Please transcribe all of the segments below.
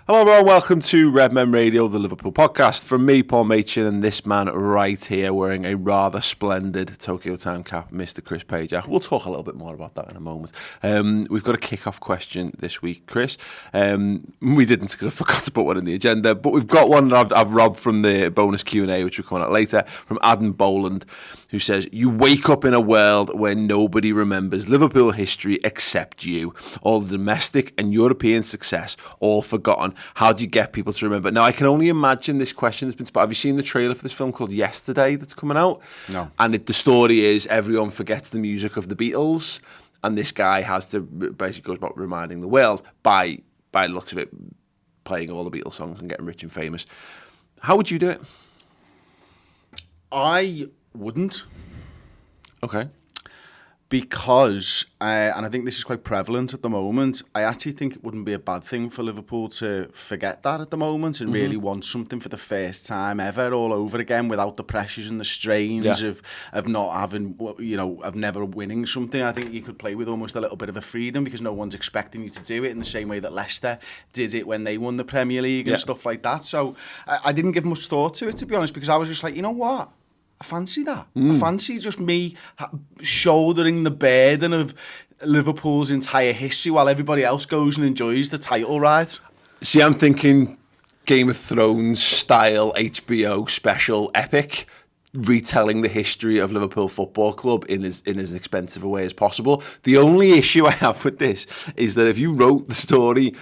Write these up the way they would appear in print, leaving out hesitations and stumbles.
Hello everyone, welcome to Redmen Radio, the Liverpool podcast. From me, Paul Machin, and this man right here wearing a rather splendid Tokyo Time cap, Mr. Chris Pajak. We'll talk a little bit more about that in a moment. We've got a kick-off question this week, Chris. We didn't because I forgot to put one in the agenda, but we've got one that I've robbed from the bonus Q&A, which we're coming out later, from Adam Boland, who says, you wake up in a world where nobody remembers Liverpool history except you. All the domestic and European success, all forgotten. How do you get people to remember? Now, I can only imagine this question has been spotted. Have you seen the trailer for this film called Yesterday that's coming out? No. And the story is everyone forgets the music of the Beatles, and this guy has to basically goes about reminding the world by the looks of it, playing all the Beatles songs and getting rich and famous. How would you do it? I wouldn't. Okay. Because, and I think this is quite prevalent at the moment, I actually think it wouldn't be a bad thing for Liverpool to forget that at the moment and really want something for the first time ever all over again without the pressures and the strains of not having, of never winning something. I think you could play with almost a little bit of a freedom because no one's expecting you to do it in the same way that Leicester did it when they won the Premier League and stuff like that. So I didn't give much thought to it, to be honest, because I was just like, you know what? I fancy that. I fancy just me shouldering the burden of Liverpool's entire history while everybody else goes and enjoys the title ride. See, I'm thinking Game of Thrones style HBO special epic, retelling the history of Liverpool Football Club in as expensive a way as possible. The only issue I have with this is that if you wrote the story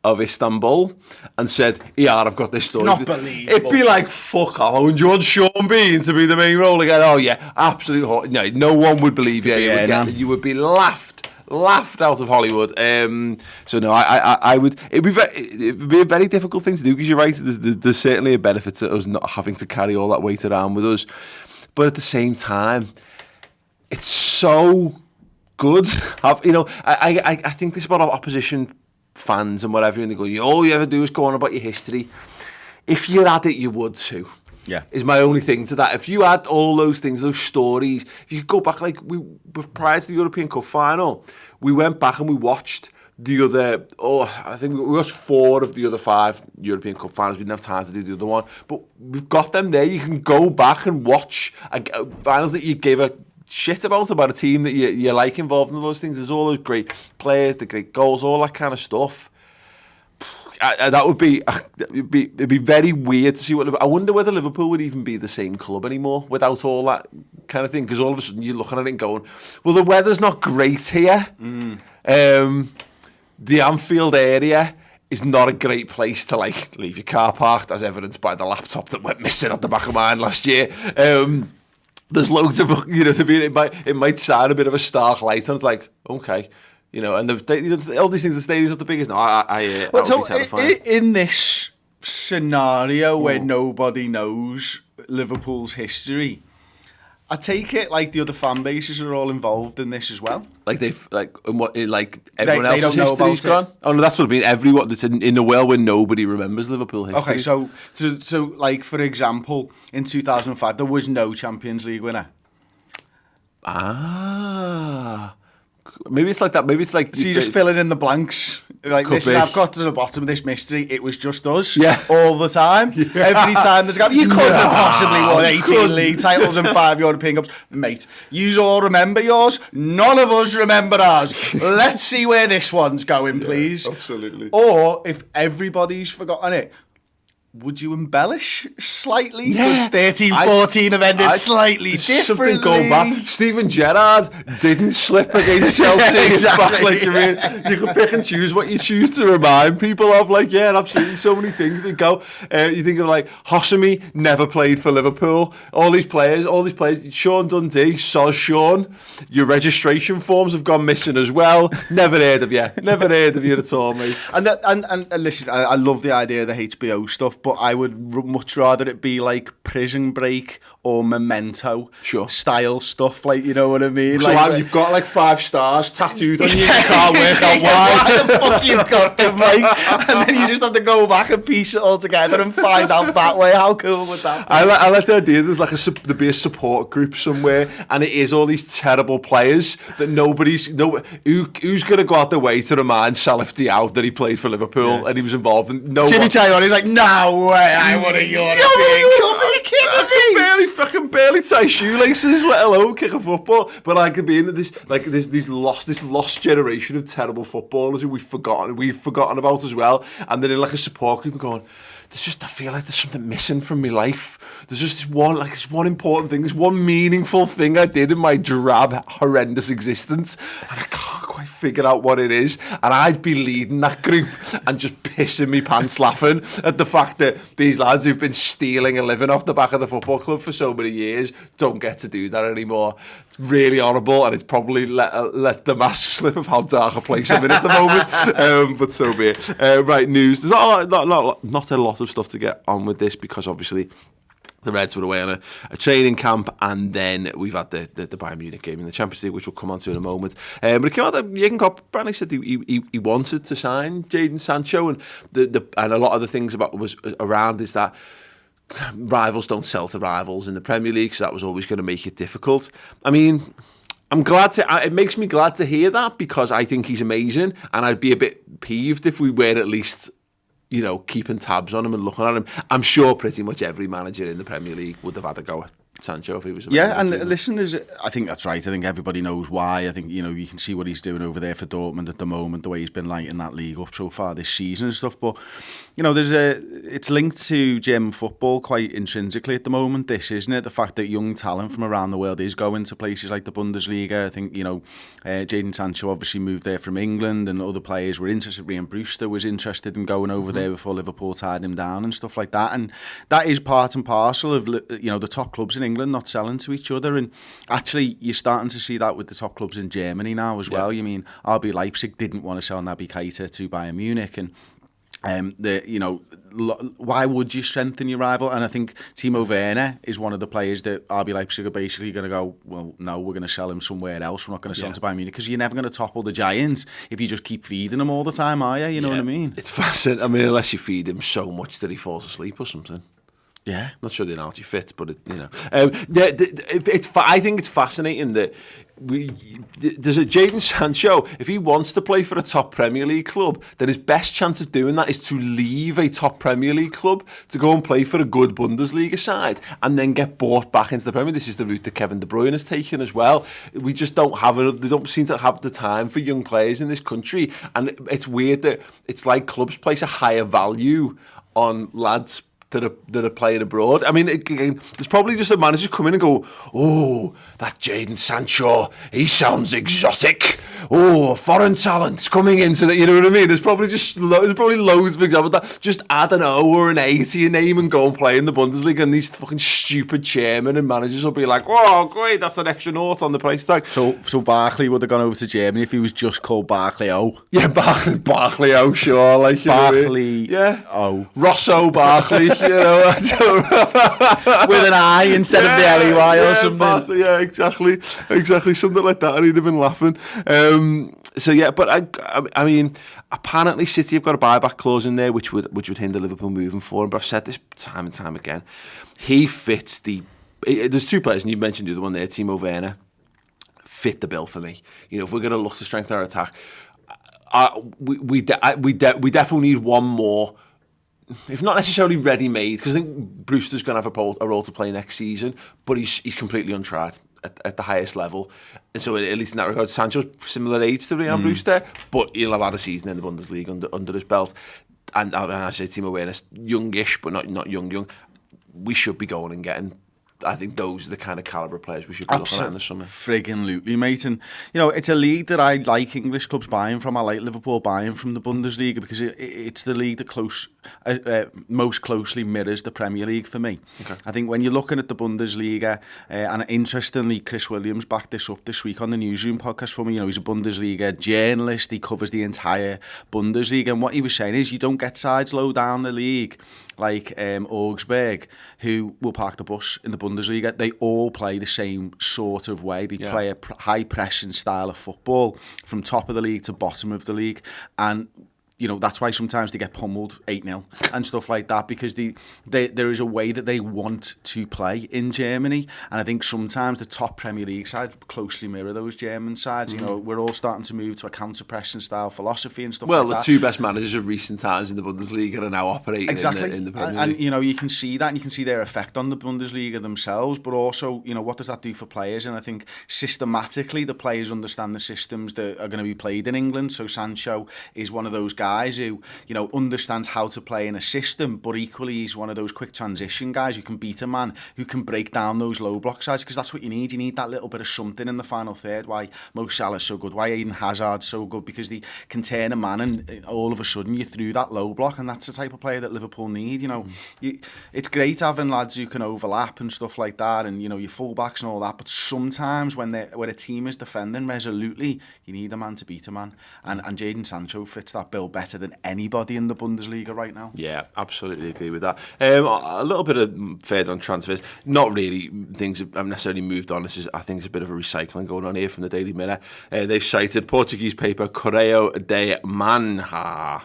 of Istanbul and said, yeah, I've got this story. It's not believable. It'd be like, fuck off. And do you want Sean Bean to be the main role again? Oh, yeah, absolutely. No one would believe you. You would be laughed out of Hollywood. So no, I would. It'd be a very difficult thing to do because you're right. There's certainly a benefit to us not having to carry all that weight around with us, but at the same time, it's so good. I think this about opposition fans and whatever, and they go, all you ever do is go on about your history. If you had it, you would too. Yeah, is my only thing to that. If you had all those things, those stories, if you could go back, like prior to the European Cup final, we went back and we watched I think we watched 4 of the other 5 European Cup finals. We didn't have time to do the other one, but we've got them there. You can go back and watch finals that you gave a shit about a team that you like involved in those things. There's all those great players, the great goals, all that kind of stuff. That would be it'd be very weird to see I wonder whether Liverpool would even be the same club anymore without all that kind of thing, because all of a sudden you're looking at it and going, well, the weather's not great here. The Anfield area is not a great place to leave your car parked, as evidenced by the laptop that went missing at the back of mine last year. There's loads of, it might sound a bit of a stark light, and it's like, okay, and all these things, the stadium's not the biggest. No, that would be terrifying. In this scenario where nobody knows Liverpool's history, I take it like the other fan bases are all involved in this as well. Everyone else's history's gone. Oh no, that's what I mean. Everyone that's in a world where nobody remembers Liverpool history. Okay, so like for example, in 2005 there was no Champions League winner. Maybe it's like that. Maybe it's like so you just filling in the blanks. Like, listen, I've got to the bottom of this mystery. It was just us all the time. Yeah. Every time there's a gap. You couldn't have possibly won 18 league titles and 5 European Cups. Mate, you all remember yours. None of us remember ours. Let's see where this one's going, please. Absolutely. Or if everybody's forgotten it, would you embellish slightly? Yeah. 13-14 have ended slightly differently. Something going back. Steven Gerrard didn't slip against Chelsea. Exactly. You can pick and choose what you choose to remind people of. Absolutely. So many things that go. You think of Hossamy never played for Liverpool. All these players. Sean Dundee, Soz Sean. Your registration forms have gone missing as well. Never heard of you. Never heard of you at all, mate. And listen, I love the idea of the HBO stuff. stuff, but I would much rather it be like Prison Break or Memento style stuff, like, you know what I mean? So like, you've got like 5 stars tattooed on you, you can't work out why the fuck you've got them, like, and then you just have to go back and piece it all together and find out that way. How cool would that be? I like the idea there's like there'd be a support group somewhere, and it is all these terrible players that who's going to go out their way to remind Salif Diao that he played for Liverpool and he was involved in Jimmy Taylor, he's like, no way, I want a European Cup. Are you kidding me? Barely tie shoelaces, let alone kick a football. But like being this lost generation of terrible footballers who we've forgotten about as well, and they're in like a support group going, I feel like there's something missing from my life. There's just this one important thing, this one meaningful thing I did in my drab, horrendous existence, and I can't quite figure out what it is. And I'd be leading that group and just pissing me pants laughing at the fact that these lads who've been stealing a living off the back of the football club for so many years don't get to do that anymore. It's really horrible, and it's probably let the mask slip of how dark a place I'm in at the moment. But so be it. Right, news. There's not a lot of stuff to get on with this because obviously the Reds were away on a training camp, and then we've had the Bayern Munich game in the Champions League, which we'll come on to in a moment. But it came out that Jurgen Klopp apparently said he wanted to sign Jadon Sancho, and and a lot of the things was around is that rivals don't sell to rivals in the Premier League, so that was always going to make it difficult. I mean, it makes me glad to hear that because I think he's amazing, and I'd be a bit peeved if we were at least, you know, keeping tabs on him and looking at him. I'm sure pretty much every manager in the Premier League would have had a go at Sancho if he was. Yeah, and listen, I think that's right. I think everybody knows why. I think, you know, you can see what he's doing over there for Dortmund at the moment, the way he's been lighting that league up so far this season and stuff. But, you know, it's linked to German football quite intrinsically at the moment, this, isn't it? The fact that young talent from around the world is going to places like the Bundesliga. I think, you know, Jadon Sancho obviously moved there from England, and other players were interested. Ryan Brewster was interested in going over there before Liverpool tied him down and stuff like that. And that is part and parcel of, you know, the top clubs in England not selling to each other, and actually you're starting to see that with the top clubs in Germany now as well. You mean RB Leipzig didn't want to sell Naby Keita to Bayern Munich, and why would you strengthen your rival? And I think Timo Werner is one of the players that RB Leipzig are basically going to go, well, no, we're going to sell him somewhere else. We're not going to sell him to Bayern Munich, because you're never going to topple the Giants if you just keep feeding him all the time, are you? You know what I mean? It's fascinating. I mean, unless you feed him so much that he falls asleep or something. Yeah, not sure the analogy fits, but I think it's fascinating that there's a Jadon Sancho. If he wants to play for a top Premier League club, then his best chance of doing that is to leave a top Premier League club to go and play for a good Bundesliga side, and then get bought back into the Premier. This is the route that Kevin De Bruyne has taken as well. We just don't have it. They don't seem to have the time for young players in this country, and it's weird that it's like clubs place a higher value on lads that are playing abroad. I mean, there's probably just a manager come in and go, oh, that Jadon Sancho, he sounds exotic. Oh, foreign talent coming into that, you know what I mean? There's probably loads of examples of that. Just add an O or an A to your name and go and play in the Bundesliga, and these fucking stupid chairmen and managers will be like, oh, great, that's an extra nought on the price tag. So Barkley would have gone over to Germany if he was just called Barkley O. Yeah, Barkley O, sure. Like, Barkley O. Rosso Barkley, you know. With an I instead of the L-E-Y or something. Barkley, yeah, exactly. Something like that, and he'd have been laughing. So yeah, but I mean, apparently City have got a buyback clause in there, which would hinder Liverpool moving forward. But I've said this time and time again. He fits there's two players, and you've mentioned the other one there, Timo Werner, fit the bill for me. You know, if we're going to look to strengthen our attack, we definitely need one more. If not necessarily ready-made, because I think Brewster's going to have a role to play next season, but he's completely untried at the highest level. And so at least in that regard, Sancho's similar age to Ryan Brewster, but he'll have had a season in the Bundesliga under his belt. And I say Timo Werner's youngish, but not young. We should be going and getting, I think those are the kind of calibre players we should be looking at in the summer. Friggin' lootly, mate. And, you know, it's a league that I like English clubs buying from. I like Liverpool buying from the Bundesliga because it's the league that most closely mirrors the Premier League for me. Okay. I think when you're looking at the Bundesliga, and interestingly, Chris Williams backed this up this week on the Newsroom podcast for me. You know, he's a Bundesliga journalist. He covers the entire Bundesliga. And what he was saying is you don't get sides low down the league like Augsburg, who will park the bus in the Bundesliga. They all play the same sort of way. They play a high pressing style of football from top of the league to bottom of the league, and that's why sometimes they get pummeled 8-0 and stuff like that, because there is a way that they want to play in Germany. And I think sometimes the top Premier League sides closely mirror those German sides. We're all starting to move to a counter-pressing style philosophy and stuff like that. Well, the two best managers of recent times in the Bundesliga are now operating in the Premier League. And you can see that, and you can see their effect on the Bundesliga themselves, but also, what does that do for players? And I think systematically the players understand the systems that are going to be played in England. So Sancho is one of those guys who, understands how to play in a system, but equally he's one of those quick transition guys who can beat a man, who can break down those low block sides, because that's what you need. You need that little bit of something in the final third. Why Mo Salah's so good, why Eden Hazard's so good, because they can turn a man and all of a sudden you're through that low block, and that's the type of player that Liverpool need. It's great having lads who can overlap and stuff like that, and your fullbacks and all that, but sometimes when a team is defending resolutely, you need a man to beat a man, and Jadon Sancho fits that bill better than anybody in the Bundesliga right now. Yeah, absolutely agree with that. A little bit of further on transfers. Not really things have necessarily moved on. I think there's a bit of a recycling going on here from the Daily Mirror. They've cited Portuguese paper Correio de Manha,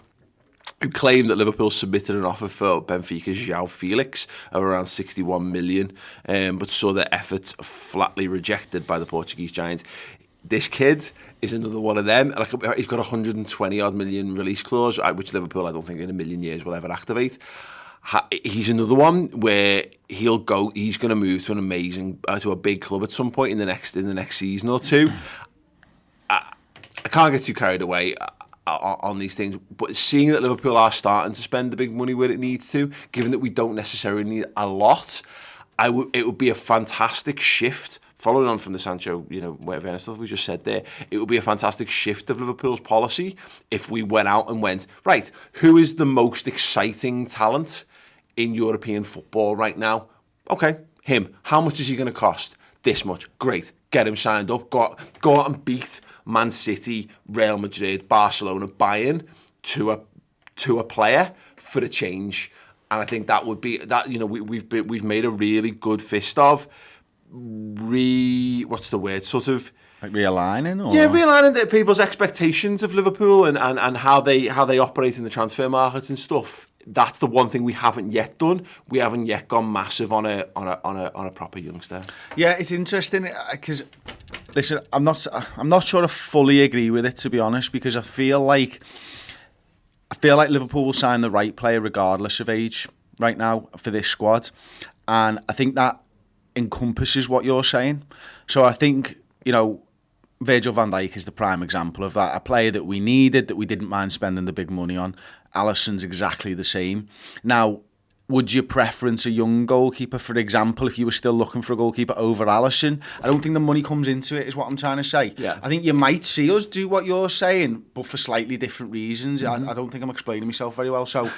who claimed that Liverpool submitted an offer for Benfica's João Felix of around 61 million, but saw their efforts flatly rejected by the Portuguese giants. This kid is another one of them. He's got a 120 odd million release clause, which Liverpool, I don't think in a million years will ever activate. He's another one where he's going to move to to a big club at some point in the next season or two. I can't get too carried away on these things, but seeing that Liverpool are starting to spend the big money where it needs to, given that we don't necessarily need a lot, it would be a fantastic shift. Following on from the Sancho, whatever stuff we just said there, it would be a fantastic shift of Liverpool's policy if we went out and went, right, who is the most exciting talent in European football right now? Okay, him. How much is he going to cost? This much. Great. Get him signed up. Go out and beat Man City, Real Madrid, Barcelona, Bayern to a player for a change. And I think that would be that. We've made a really good fist of. What's the word? Sort of like realigning, or realigning people's expectations of Liverpool and how they operate in the transfer markets and stuff. That's the one thing we haven't yet done. We haven't yet gone massive on a proper youngster. Yeah, it's interesting because listen, I'm not sure I fully agree with it, to be honest, because I feel like Liverpool will sign the right player regardless of age right now for this squad, and I think that encompasses what you're saying. So I think, Virgil van Dijk is the prime example of that. A player that we needed, that we didn't mind spending the big money on. Alisson's exactly the same. Now, would you preference a young goalkeeper, for example, if you were still looking for a goalkeeper over Alisson? I don't think the money comes into it, is what I'm trying to say. Yeah. I think you might see us do what you're saying, but for slightly different reasons. Mm-hmm. I don't think I'm explaining myself very well. So,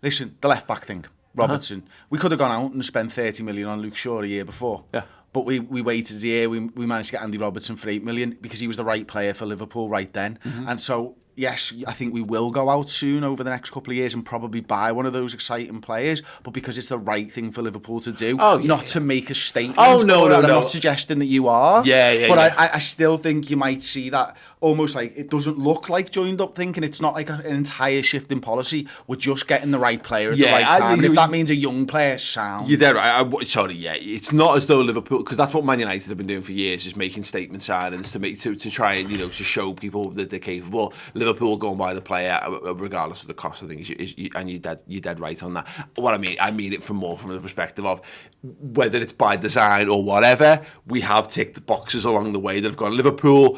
listen, the left-back thing. Robertson. We could have gone out and spent 30 million on Luke Shaw a year before. Yeah. But we waited a year. We managed to get Andy Robertson for 8 million because he was the right player for Liverpool right then. Mm-hmm. And so, yes, I think we will go out soon over the next couple of years and probably buy one of those exciting players, but because it's the right thing for Liverpool to do, not to make a statement. Oh, no. I'm not suggesting that you are. Yeah. But I still think you might see that almost like it doesn't look like joined up thinking. It's not like an entire shift in policy. We're just getting the right player at the right time. And if that means a young player, sound. You're dead right. It's not as though Liverpool, because that's what Man United have been doing for years, is making statement signings to try and to show people that they're capable. Liverpool going by the player regardless of the cost, I think, and you're dead right on that. What I mean it from the perspective of whether it's by design or whatever, we have ticked the boxes along the way that have gone. Liverpool,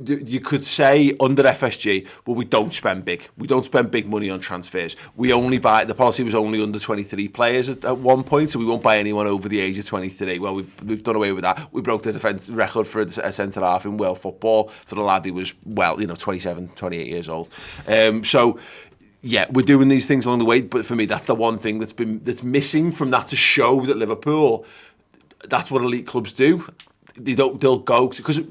you could say under FSG, well, we don't spend big. We don't spend big money on transfers. We only buy, the policy was only under 23 players at one point, so we won't buy anyone over the age of 23. Well, we've done away with that. We broke the defence record for a centre-half in world football for the lad who was, 27, 28 years old. So, yeah, we're doing these things along the way, but for me, that's the one thing that's missing from that, to show that Liverpool, that's what elite clubs do. They'll go, because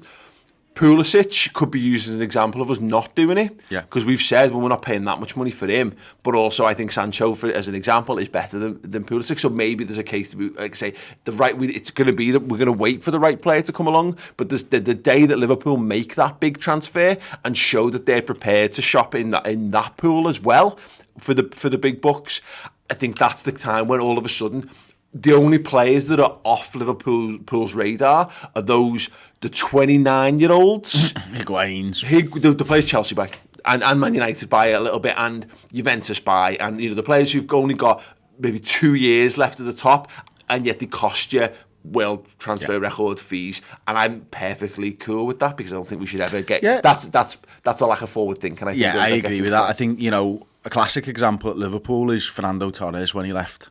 Pulisic could be used as an example of us not doing it. Yeah. Because we've said, well, we're not paying that much money for him. But also, I think Sancho, as an example, is better than Pulisic. So maybe there's a case to be, like I say, it's going to be that we're going to wait for the right player to come along. But the day that Liverpool make that big transfer and show that they're prepared to shop in that pool as well for the big bucks, I think that's the time when all of a sudden the only players that are off Liverpool's radar are the 29-year-olds. Higuain's. The players Chelsea buy, and Man United buy a little bit, and Juventus buy, and the players who've only got maybe 2 years left at the top, and yet they cost you world transfer record fees, and I'm perfectly cool with that because I don't think we should ever get. Yeah. That's a lack of forward thinking. I agree with that. I think a classic example at Liverpool is Fernando Torres when he left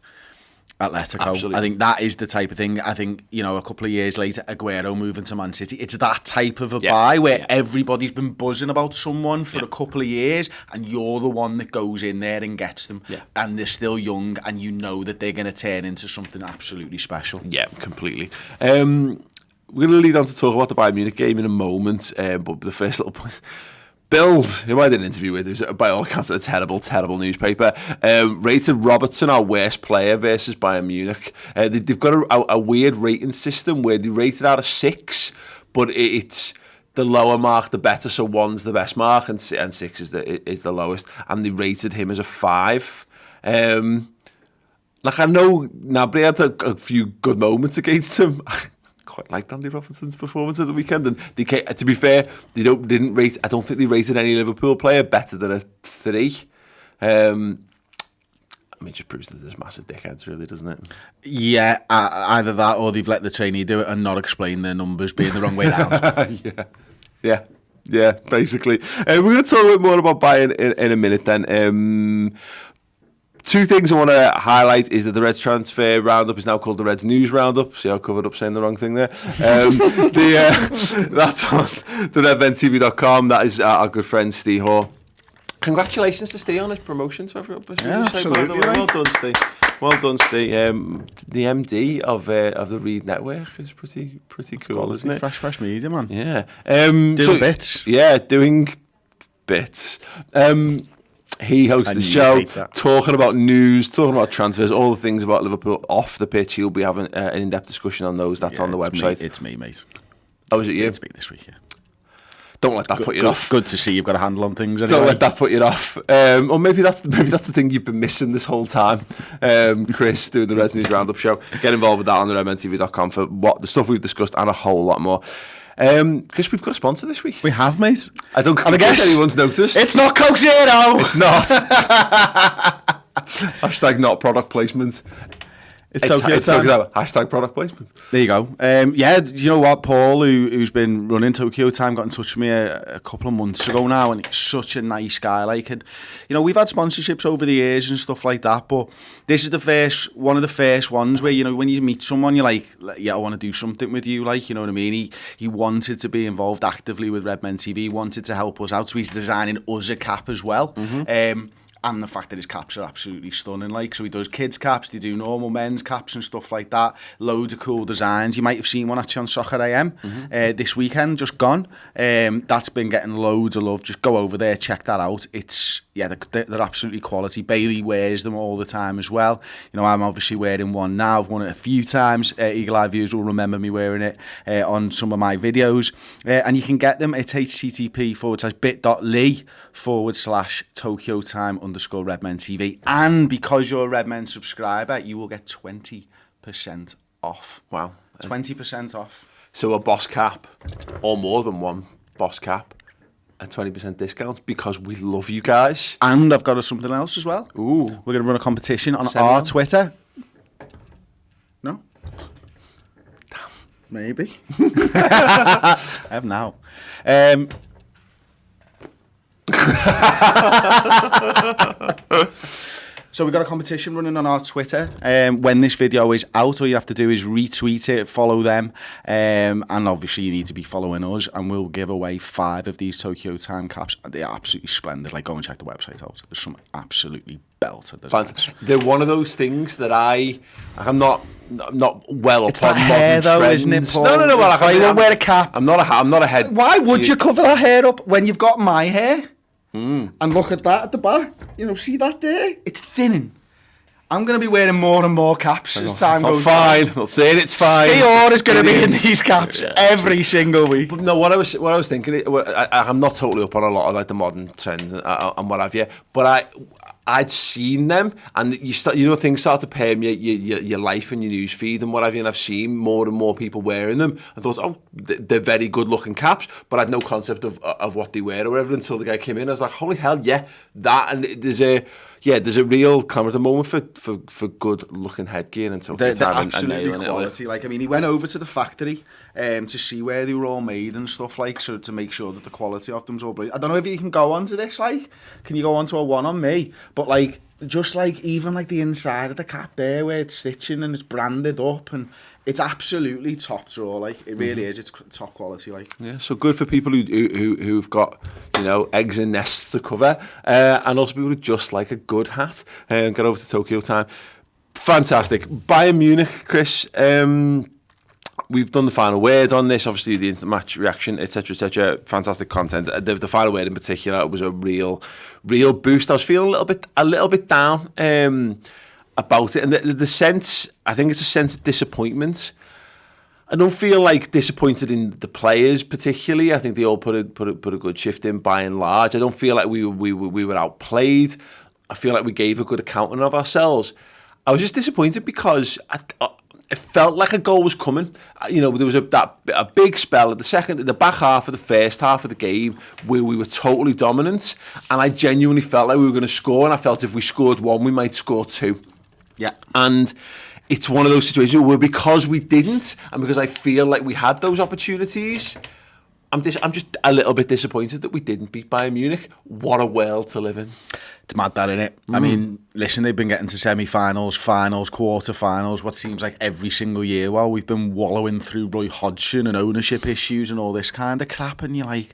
Atletico. Absolutely. I think that is the type of thing. I think, a couple of years later, Aguero moving to Man City. It's that type of a buy where everybody's been buzzing about someone for a couple of years and you're the one that goes in there and gets them. Yeah. And they're still young and you know that they're going to turn into something absolutely special. Yeah, completely. We're going to lead on to talk about the Bayern Munich game in a moment, but the first little point... Bild, who I did an interview with, who's by all accounts a terrible, terrible newspaper, rated Robertson our worst player versus Bayern Munich. They've got a weird rating system where they rate it out of 6, but it's the lower mark the better, so 1's the best mark and 6 is the lowest, and they rated him as a 5. I know Gnabry had a few good moments against him. Quite liked Andy Robertson's performance at the weekend, and to be fair, I don't think they rated any Liverpool player better than a 3. It just proves that there's massive dickheads, really, doesn't it? Yeah, either that or they've let the trainee do it and not explain their numbers being the wrong way round. Yeah, basically. We're going to talk a bit more about Bayern in a minute then. 2 things I want to highlight is that the Reds transfer roundup is now called the Reds News Roundup. See how I covered up saying the wrong thing there? That's on the redmentv.com. That is our good friend Steve Hoare. Congratulations to Steve on his promotion to everyone. Absolutely. Well done, Steve. Well done, Steve. The MD of the Reed Network is pretty cool, isn't it? Fresh media, man. Yeah. Doing bits. Yeah, doing bits. He hosts the show, talking about news, talking about transfers, all the things about Liverpool off the pitch. He'll be having an in-depth discussion on those. That's on the website. It's me, mate. Oh, is it you? It's me this week, yeah. Don't let that put you off. Good to see you've got a handle on things anyway. Don't let that put you off. Or maybe that's the thing you've been missing this whole time. Chris doing the Reds News Roundup show. Get involved with that on the redmentv.com for the stuff we've discussed and a whole lot more. Chris, we've got a sponsor this week. We have, mate. I don't guess anyone's noticed. It's not Coke Zero. It's not. Hashtag not product placement. It's Tokyo time. Hashtag product placement. There you go. You know what? Paul, who's been running Tokyo Time, got in touch with me a couple of months ago now, and he's such a nice guy. We've had sponsorships over the years and stuff like that, but this is one of the first ones where, when you meet someone, you're like, yeah, I want to do something with you, you know what I mean? He wanted to be involved actively with Redmen TV, he wanted to help us out, so he's designing us a cap as well. Mm-hmm. And the fact that his caps are absolutely stunning. So he does kids caps, they do normal men's caps and stuff like that. Loads of cool designs. You might have seen one actually on Soccer AM this weekend, just gone. That's been getting loads of love. Just go over there, check that out. They're absolutely quality. Bailey wears them all the time as well. I'm obviously wearing one now. I've worn it a few times. Eagle Eye viewers will remember me wearing it on some of my videos. And you can get them at http:/bit.ly/Tokyo Time_Redmen TV. And because you're a Redmen subscriber, you will get 20% off. Wow. 20% off. So a boss cap, or more than one boss cap, a 20% discount because we love you guys. And I've got something else as well. Ooh. We're going to run a competition on our Twitter. No? Damn. Maybe. I have now. So we've got a competition running on our Twitter. When this video is out, all you have to do is retweet it, follow them, and obviously you need to be following us, and we'll give away 5 of these Tokyo Time caps. They are absolutely splendid. Go and check the website out. There's some absolutely belter belter. They're one of those things that I'm not well it's up on that hair, modern though, trends. isn't it, Paul? No. Well, why you won't wear a cap? I'm not a head. Why would you cover that hair up when you've got my hair? And look at that at the back. You know, see that there? It's thinning. I'm going to be wearing more and more caps as time goes fine. on. I'll say it's fine. Steor is going to be in these caps every single week. But no, what I was thinking, I'm not totally up on a lot of like the modern trends and what have you, but I'd seen them, and things start to permeate your life and your news feed and what have you, and I've seen more and more people wearing them. I thought, oh, they're very good looking caps, but I had no concept of what they were or whatever until the guy came in. I was like, holy hell, yeah, that, and there's a real kind of a moment for good looking headgear and so they're absolutely quality. Like, I mean, he went over to the factory to see where they were all made and stuff, like, so to make sure that the quality of them's all brilliant. I don't know if you can go on to this, like, can you go on to a one on me? But like, just like even like the inside of the cap there where it's stitching and it's branded up, and it's absolutely top drawer, like it really is. It's top quality, like. Yeah, so good for people who've got, you know, eggs and nests to cover, and also people who just like a good hat and get over to Tokyo time. Fantastic. Bayern Munich, Chris. We've done the final word on this, obviously the instant match reaction, etc., etc. Fantastic content. The final word in particular was a real boost. I was feeling a little bit down about it, and the sense, I think it's a sense of disappointment. I don't feel like disappointed in the players particularly. I think they all put a good shift in by and large. I don't feel like we were outplayed. I feel like we gave a good accounting of ourselves. I was just disappointed because it felt like a goal was coming. You know, there was a big spell at the back half of the first half of the game where we were totally dominant, and I genuinely felt like we were going to score, and I felt if we scored one, we might score two. Yeah. And it's one of those situations where because we didn't, and because I feel like we had those opportunities, I'm just a little bit disappointed that we didn't beat Bayern Munich. What a world to live in. It's mad that, innit? I mean, listen, they've been getting to semi-finals, finals, quarter-finals, what seems like every single year while we've been wallowing through Roy Hodgson and ownership issues and all this kind of crap, and you're like,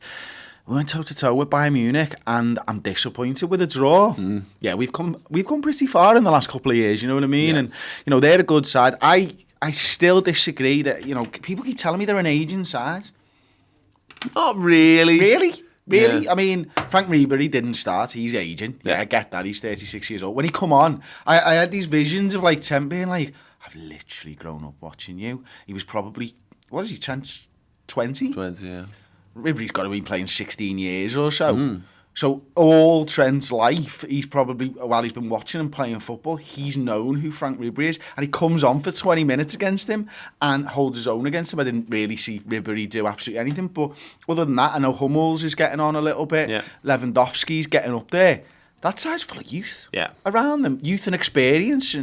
we went toe-to-toe with Bayern Munich, and I'm disappointed with a draw. Yeah, we've come pretty far in the last couple of years, you know what I mean? Yeah. And, you know, they're a good side. I still disagree that, you know, people keep telling me they're an aging side. Not really. Really? Yeah. I mean, Frank Ribery didn't start. He's aging. Yeah, I get that. He's 36 years old. When he come on, I had these visions of like Trent being like, I've literally grown up watching you. He was probably, what is he, Trent's 20? 20, yeah. Ribery's got to be playing 16 years or so. So all Trent's life, he's probably, while he's been watching and playing football, he's known who Frank Ribery is, and he comes on for 20 minutes against him and holds his own against him. I didn't really see Ribery do absolutely anything, but other than that, I know Hummels is getting on a little bit. Yeah. Lewandowski's getting up there. That side's full of youth around them, youth and experience,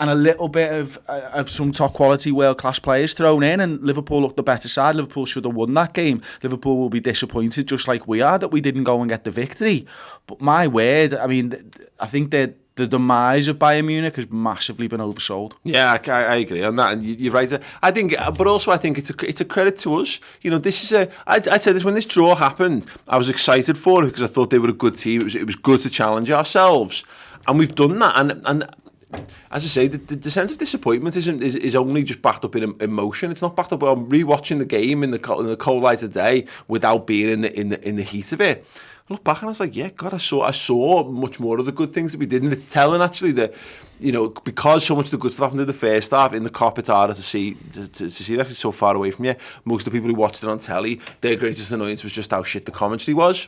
and a little bit of some top quality world class players thrown in, and Liverpool looked the better side. Liverpool should have won that game. Liverpool will be disappointed just like we are that we didn't go and get the victory. But my word, I mean, I think that the demise of Bayern Munich has massively been oversold. Yeah, I agree on that, and you're right. I think, but also I think it's a credit to us. You know, this is I'd say this when this draw happened, I was excited for it because I thought they were a good team. It was good to challenge ourselves, and we've done that. And as I say, the sense of disappointment is only just backed up in emotion. It's not backed up. I'm rewatching the game in the cold light of day without being in the heat of it. I look back and I was like, yeah, God, I saw much more of the good things that we did, and it's telling actually that, you know, because so much of the good stuff happened in the first half in the Cop, it's harder to see it actually so far away from you. Most of the people who watched it on telly, their greatest annoyance was just how shit the commentary was.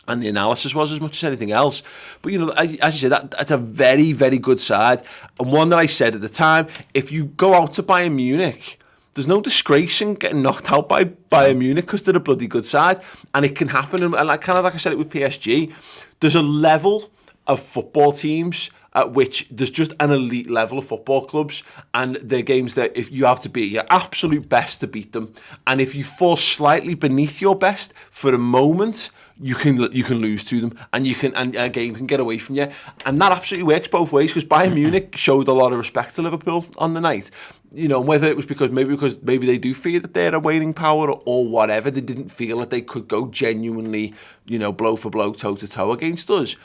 And the analysis was as much as anything else. But, you know, as you said, that's a very, very good side. And one that I said at the time, if you go out to Bayern Munich, there's no disgrace in getting knocked out by Bayern Munich because they're a bloody good side. And it can happen. And like I said it with PSG, there's a level of football teams at which there's just an elite level of football clubs, and they're games that if you have to be your absolute best to beat them, and if you fall slightly beneath your best for a moment, you can lose to them, and a game can get away from you, and that absolutely works both ways because Bayern Munich showed a lot of respect to Liverpool on the night. You know, whether it was because maybe they do fear that they're a waning power or whatever, they didn't feel that they could go genuinely, you know, blow for blow, toe to toe against us.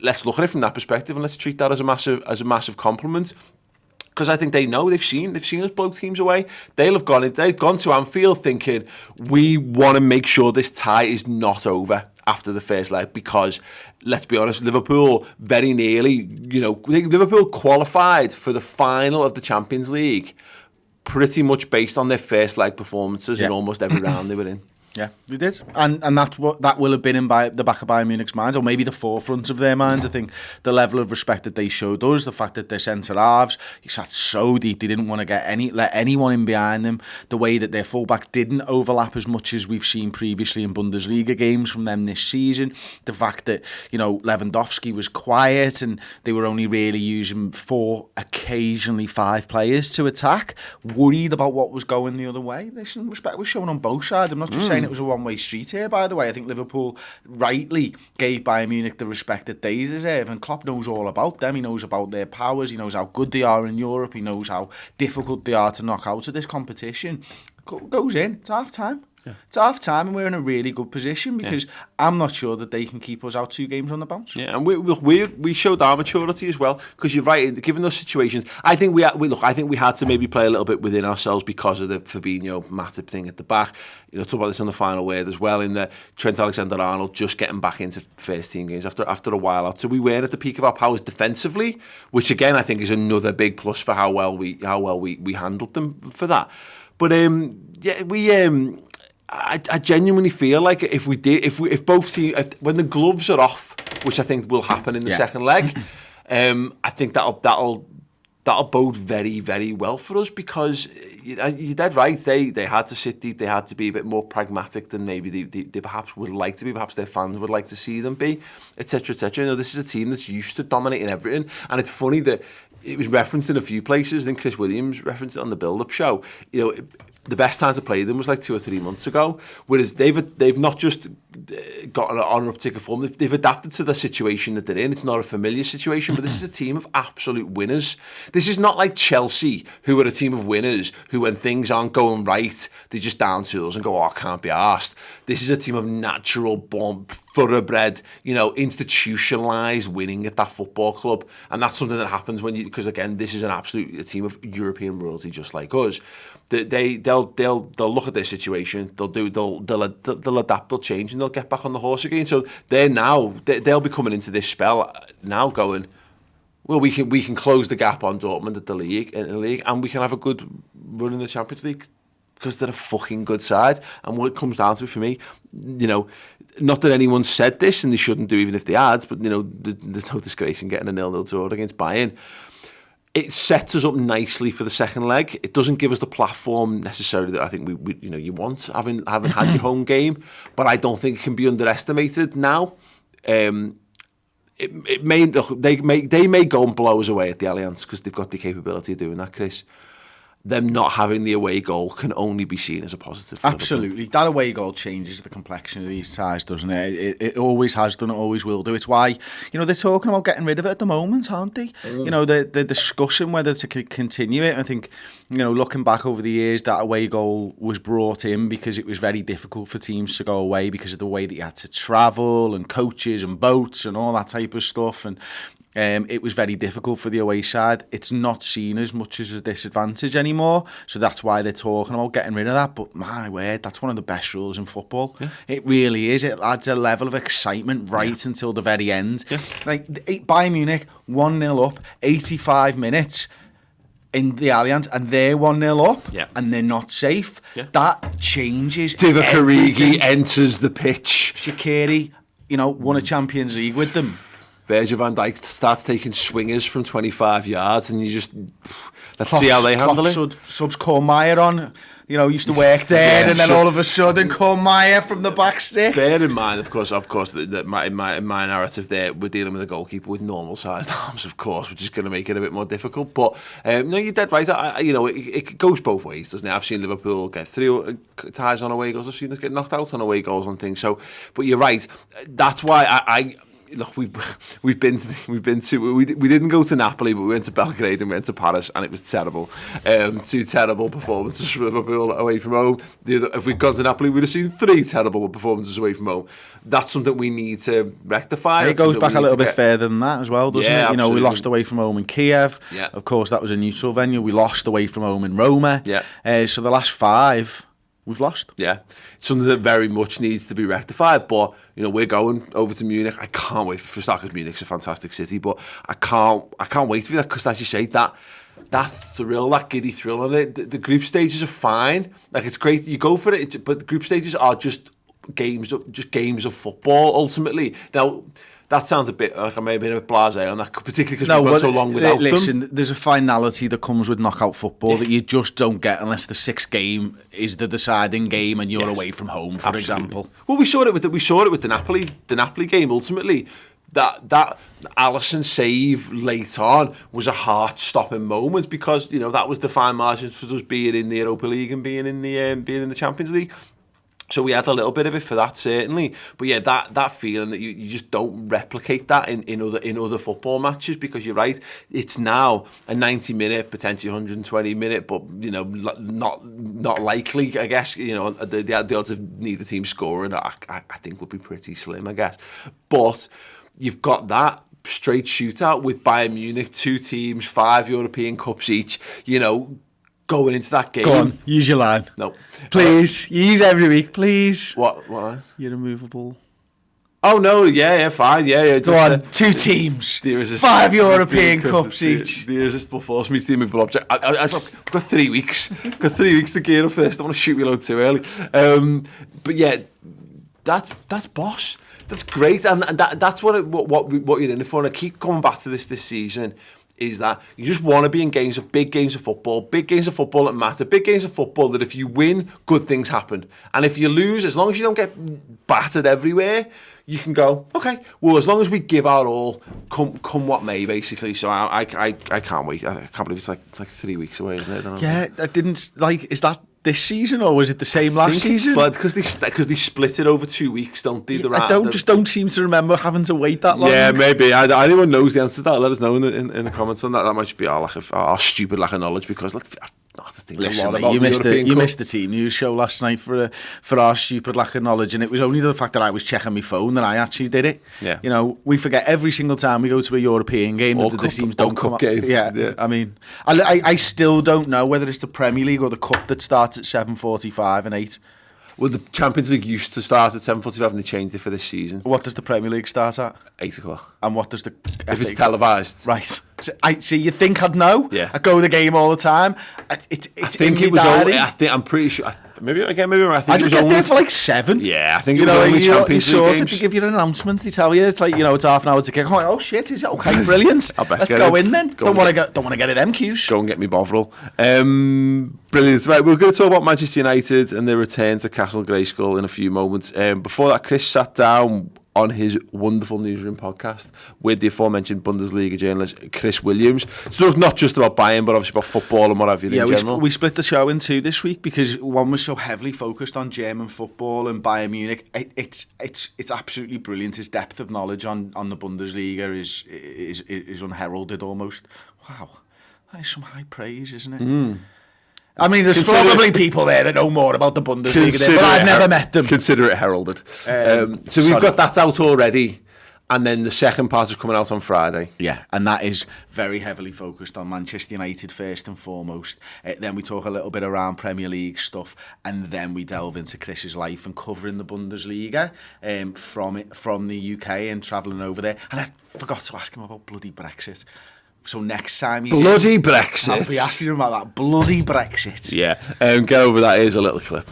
let's look at it from that perspective and let's treat that as a massive compliment. Because I think they know, they've seen us blow teams away. They've gone to Anfield thinking, we want to make sure this tie is not over after the first leg, because let's be honest, Liverpool very nearly, Liverpool qualified for the final of the Champions League pretty much based on their first leg performances in almost every round they were in. Yeah, they did. And that will have been in the back of Bayern Munich's minds, or maybe the forefront of their minds. I think the level of respect that they showed us, the fact that their centre-halves, he sat so deep, they didn't want to let anyone in behind them, the way that their full-back didn't overlap as much as we've seen previously in Bundesliga games from them this season, the fact that, Lewandowski was quiet and they were only really using 4, occasionally 5 players to attack, worried about what was going the other way. Listen, respect was shown on both sides. I'm not just saying it was a one-way street here, by the way. I think Liverpool rightly gave Bayern Munich the respect that they deserve, and Klopp knows all about them. He knows about their powers, he knows how good they are in Europe, he knows how difficult they are to knock out of this competition. Goes in, it's half-time. Yeah. It's half-time and we're in a really good position because I'm not sure that they can keep us out 2 games on the bounce. Yeah, and we showed our maturity as well, because you're right, given those situations, I think we had to maybe play a little bit within ourselves because of the Fabinho Matip thing at the back. Talk about this on the final word as well, in the Trent Alexander-Arnold just getting back into first team games after a while out. So we weren't at the peak of our powers defensively, which again I think is another big plus for how well we handled them for that. But I genuinely feel like if both teams, when the gloves are off, which I think will happen in the second leg, I think that'll bode very, very well for us, because you're dead right. They had to sit deep. They had to be a bit more pragmatic than maybe they perhaps would like to be. Perhaps their fans would like to see them be, etc., etc. This is a team that's used to dominating everything, and it's funny that it was referenced in a few places. I think Chris Williams referenced it on the build-up show. The best time to play them was like 2 or 3 months ago. Whereas they've not just got on an uptick of form, they've adapted to the situation that they're in. It's not a familiar situation, but this is a team of absolute winners. This is not like Chelsea, who are a team of winners, who when things aren't going right, they just down tools and go, I can't be arsed. This is a team of natural born, thoroughbred, institutionalised winning at that football club. And that's something that happens because again, this is a team of European royalty just like us. They'll look at their situation, they'll adapt, they'll change, and they'll get back on the horse again. So they'll be coming into this spell now going, well, we can close the gap on Dortmund in the league, and we can have a good run in the Champions League, because they're a fucking good side. And what it comes down to for me, not that anyone said this, and they shouldn't do even if they had, but there's no disgrace in getting a 0-0 draw against Bayern. It sets us up nicely for the second leg. It doesn't give us the platform necessarily that I think we you want, having had your home game, but I don't think it can be underestimated now. They may go and blow us away at the Allianz because they've got the capability of doing that, Chris. Them not having the away goal can only be seen as a positive. Absolutely. That away goal changes the complexion of these ties, doesn't it? It always has done, it always will do. It's why, they're talking about getting rid of it at the moment, aren't they? They're discussing whether to continue it. I think, looking back over the years, that away goal was brought in because it was very difficult for teams to go away because of the way that you had to travel and coaches and boats and all that type of stuff. And it was very difficult for the away side. It's not seen as much as a disadvantage anymore, so that's why they're talking about getting rid of that. But my word, that's one of the best rules in football. Yeah. It really is. It adds a level of excitement until the very end. Yeah. Like Bayern Munich 1-0 up, 85 minutes in the Allianz, and they're 1-0 up, and they're not safe. Yeah. That changes. Divock Origi enters the pitch. Shaqiri, won a Champions League with them. Virgil van Dijk starts taking swingers from 25 yards, and you just let's see how they handle it. Subs Cole Meyer on, used to work there, and then all of a sudden Cole Meyer from the back stick. Bear in mind, of course, that my narrative there, we're dealing with a goalkeeper with normal sized arms, of course, which is going to make it a bit more difficult. But no, you're dead right. It goes both ways, doesn't it? I've seen Liverpool get through ties on away goals. I've seen us get knocked out on away goals and things. So, but you're right. That's why look, we didn't go to Napoli, but we went to Belgrade and went to Paris, and it was terrible. Two terrible performances from Liverpool away from home. If we'd gone to Napoli, we'd have seen 3 terrible performances away from home. That's something we need to rectify. It goes back a little bit further than that as well, doesn't it? You know, Absolutely. we lost away from home in Kiev. Yeah. Of course, that was a neutral venue. We lost away from home in Roma. Yeah. So the last 5, we've lost. Yeah, it's something that very much needs to be rectified. But you know, we're going over to Munich. I can't wait for that because Munich's a fantastic city. But I can't wait for that because, as you say, that thrill, that giddy thrill, and the group stages are fine. Like, it's great, you go for it, but the group stages are just games of football ultimately. Now, that sounds a bit like I may have been a bit blasé on that, particularly because we've gone so long without them. Listen, there's a finality that comes with knockout football that you just don't get unless the 6th game is the deciding game and you're away from home, for example. Well, we saw it with the Napoli game. Ultimately, that Alisson save late on was a heart-stopping moment because, you know, that was the fine margins for us being in the Europa League and being in the Champions League. So we had a little bit of it for that, certainly. But yeah, that feeling that you just don't replicate that in other football matches, because you're right, it's now a 90-minute, potentially 120-minute, but you know, not likely, I guess. You know, the odds of neither team scoring, I think, would be pretty slim, I guess. But you've got that straight shootout with Bayern Munich, 2 teams, 5 European Cups each, you know, going into that game. Go on, use your line. No. Please, you use every week, please. What? You're immovable. Oh, no, yeah, fine, yeah. Go on, 2 teams, 5 European Cups each. The irresistible force meets the immovable object. I've got 3 weeks. Got 3 weeks to gear up for this. Don't want to shoot me load too early. But yeah, that's boss. That's great, and that's what you're in it for. And I keep coming back to this season, is that you just want to be in big games of football that matter, big games of football that if you win, good things happen. And if you lose, as long as you don't get battered everywhere, you can go, okay, well, as long as we give our all, come what may, basically. So I can't wait. I can't believe it's like 3 weeks away, isn't it? I don't know. Yeah, I didn't, like, is that this season, or was it the same last season? Because they split it over 2 weeks, don't they? I don't seem to remember having to wait that long. Yeah, maybe. Anyone knows the answer to that, let us know in the comments on that. That might just be our stupid lack of knowledge, because let's not to think Listen, a lot mate, about you missed the team news show last night for our stupid lack of knowledge, and it was only the fact that I was checking my phone that I actually did it. Yeah. You know, we forget every single time we go to a European game that the teams don't come up. Yeah, I mean, I still don't know whether it's the Premier League or the Cup that starts at 7:45 and 8. Well, the Champions League used to start at 7:45 and they changed it for this season. What does the Premier League start at? 8 o'clock. And what does the If it's televised. Right. So, you think I'd know? Yeah. I go to the game all the time. I think it was only, I'm pretty sure, maybe I'm right. I think it was get only there for like 7. Yeah, I think it was only Champions League games. They give you an announcement, they tell you, it's like, you know, it's half an hour to kick. I'm like, oh shit, is it okay? Brilliant. Let's go in then. Don't want to get an MQs. Go and get me Bovril. Brilliant. Right, we're going to talk about Manchester United and their return to Castle Greyskull in a few moments. Before that, Chris sat down on his wonderful newsroom podcast with the aforementioned Bundesliga journalist Chris Williams. So it's not just about Bayern, but obviously about football and what have you in general. We split the show in 2 this week because one was so heavily focused on German football and Bayern Munich. It's absolutely brilliant. His depth of knowledge on the Bundesliga is unheralded almost. Wow, that is some high praise, isn't it? I mean, there's probably people there that know more about the Bundesliga, but I've never met them. Consider it heralded. So we've got that out already, and then the second part is coming out on Friday. Yeah, and that is very heavily focused on Manchester United first and foremost. Then we talk a little bit around Premier League stuff, and then we delve into Chris's life and covering the Bundesliga from the UK and travelling over there. And I forgot to ask him about bloody Brexit. So next time he's Brexit. I'll be asking him about that bloody Brexit. Yeah, get over that. Here's a little clip.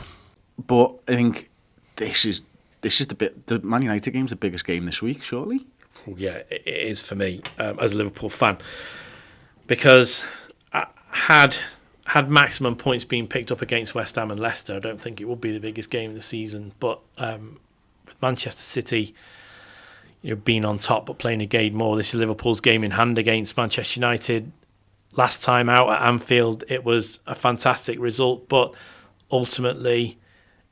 But I think this is the Man United game's the biggest game this week, surely. Yeah, it is for me as a Liverpool fan, because had maximum points been picked up against West Ham and Leicester, I don't think it would be the biggest game of the season. But with Manchester City, you know, being on top but playing a game more, this is Liverpool's game in hand against Manchester United. Last time out at Anfield, it was a fantastic result, but ultimately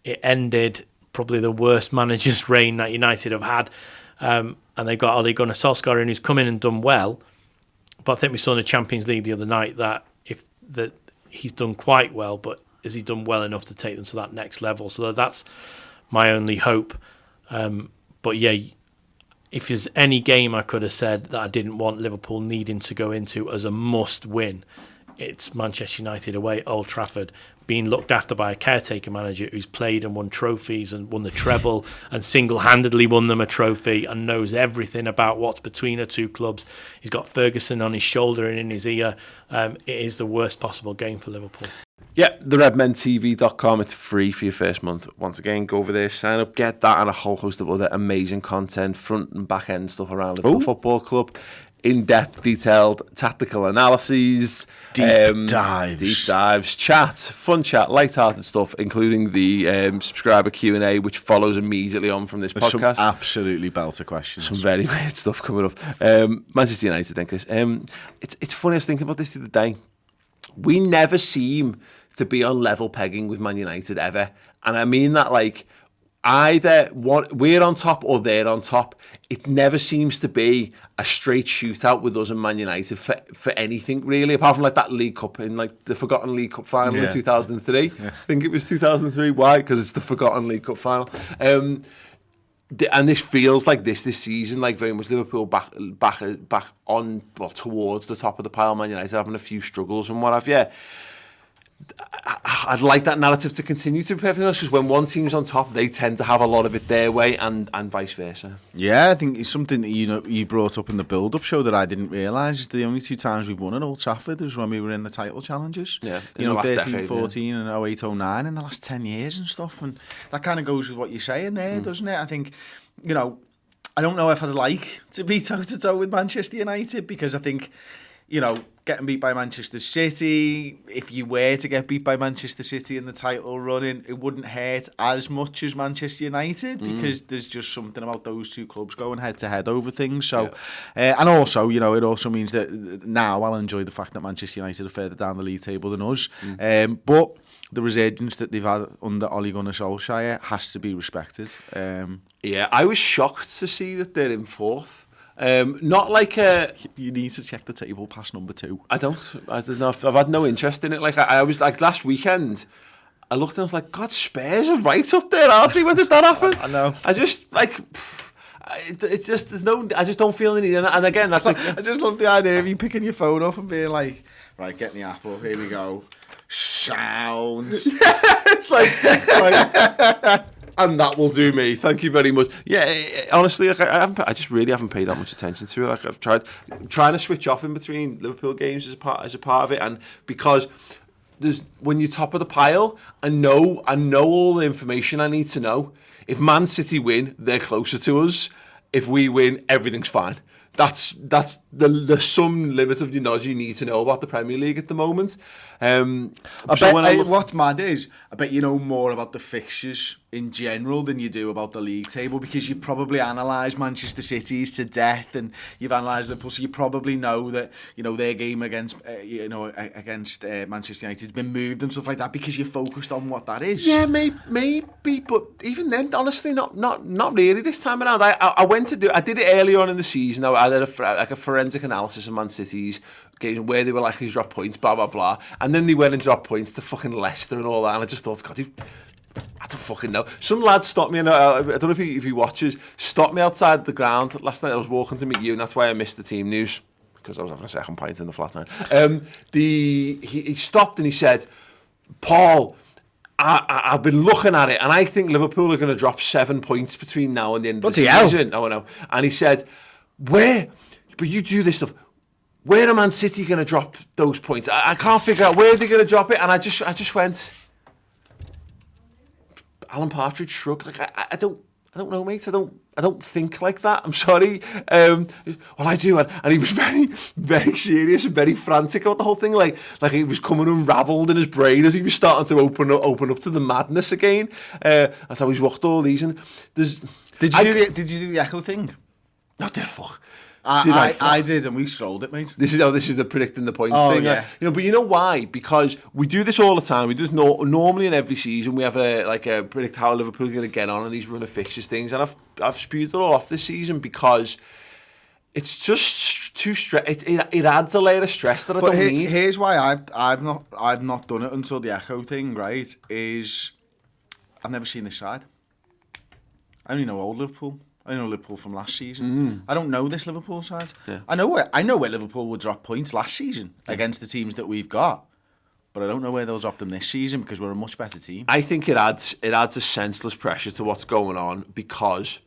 it ended probably the worst manager's reign that United have had. and they got Ole Gunnar Solskjaer in, who's come in and done well. But I think we saw in the Champions League the other night that he's done quite well, but has he done well enough to take them to that next level? So that's my only hope. But yeah, if there's any game I could have said that I didn't want Liverpool needing to go into as a must-win, it's Manchester United away at Old Trafford, being looked after by a caretaker manager who's played and won trophies and won the treble and single-handedly won them a trophy and knows everything about what's between the two clubs. He's got Ferguson on his shoulder and in his ear. It is the worst possible game for Liverpool. Yeah, the redmentv.com. It's free for your first month. Once again, go over there, sign up, get that and a whole host of other amazing content, front and back end stuff around Liverpool Football Club. In-depth, detailed, tactical analyses, deep dives, chat, fun chat, light-hearted stuff, including the subscriber Q&A, which follows immediately on from this podcast. Some absolutely belter questions. Some very weird stuff coming up. Manchester United, then, Chris. It's funny, I was thinking about this the other day. We never seem to be on level pegging with Man United ever, and I mean that like either we're on top or they're on top. It never seems to be a straight shootout with us and Man United for anything really, apart from like that League Cup in like the forgotten League Cup final in 2003. I think it was 2003. Why? Because it's the forgotten League Cup final. And this feels like this season, like very much Liverpool back on, well, towards the top of the pile. Man United having a few struggles and what have you. I'd like that narrative to continue, to be perfectly honest, because when one team's on top, they tend to have a lot of it their way, and vice versa. Yeah, I think it's something that you brought up in the build-up show that I didn't realise. The only two times we've won at Old Trafford was when we were in the title challenges. Yeah, 13-14 and 08-09 in the last 10 years and stuff, and that kind of goes with what you're saying there, doesn't it? I think, I don't know if I'd like to be toe-to-toe with Manchester United, because I think, getting beat by Manchester City, if you were to get beat by Manchester City in the title running, it wouldn't hurt as much as Manchester United, because there's just something about those two clubs going head-to-head over things. So, and also, it also means that now I'll enjoy the fact that Manchester United are further down the league table than us. But the resurgence that they've had under Ole Gunnar Solskjaer has to be respected. Yeah, I was shocked to see that they're in fourth. Not like you need to check the table past number 2. I don't know. I've had no interest in it. Like I was like last weekend, I looked and I was like, God, Spurs are right up there, aren't they? When did that happen? I know. I just like. It just I just don't feel the need, and again that's like, I just love the idea of you picking your phone up and being like, right, getting the app up, here we go, sounds. It's like and that will do me. Thank you very much. Yeah, honestly, like I just really haven't paid that much attention to it. Like I'm trying to switch off in between Liverpool games as a part of it, and because when you're top of the pile, I know all the information I need to know. If Man City win, they're closer to us. If we win, everything's fine. That's the sum limit of your knowledge you need to know about the Premier League at the moment. What's mad is, I bet you know more about the fixtures in general than you do about the league table, because you've probably analysed Manchester City's to death, and you've analysed Liverpool, so you probably know that their game against Manchester United's been moved and stuff like that, because you're focused on what that is. Yeah, maybe, but even then, honestly, not really this time around. I did it earlier on in the season. I did a forensic analysis of Man City's game, where they were likely to drop points, blah blah blah, and then they went and dropped points to fucking Leicester and all that, and I just thought, God, I don't fucking know. Some lad stopped me, and I don't know if he watches, stopped me outside the ground last night. I was walking to meet you, and that's why I missed the team news, because I was having a second pint in the flat iron. He stopped and he said, Paul, I've been looking at it, and I think Liverpool are going to drop 7 points between now and the end of the season. Oh no! And he said, where? But you do this stuff. Where are Man City going to drop those points? I can't figure out where they're going to drop it. And I just went, Alan Partridge shrugged. Like I don't know, mate. I don't think like that. I'm sorry. Well, I do. And he was very, very serious and very frantic about the whole thing. Like he was coming unravelled in his brain as he was starting to open up to the madness again. That's how he's walked all these. And Did you do the echo thing? No, did I fuck? I did, and we sold it, mate. This is the predicting the points thing. Yeah. But you know why? Because we do this all the time. We do this normally in every season. We have a predict how Liverpool are going to get on in these run of fixtures things, and I've spewed it all off this season because it's just too it adds a layer of stress that I don't need. Here's why I've not done it until the Echo thing. Right? Is I've never seen this side. I only know old Liverpool. I know Liverpool from last season. I don't know this Liverpool side. Yeah. I know where Liverpool would drop points last season against the teams that we've got, but I don't know where they'll drop them this season because we're a much better team. I think it adds a senseless pressure to what's going on because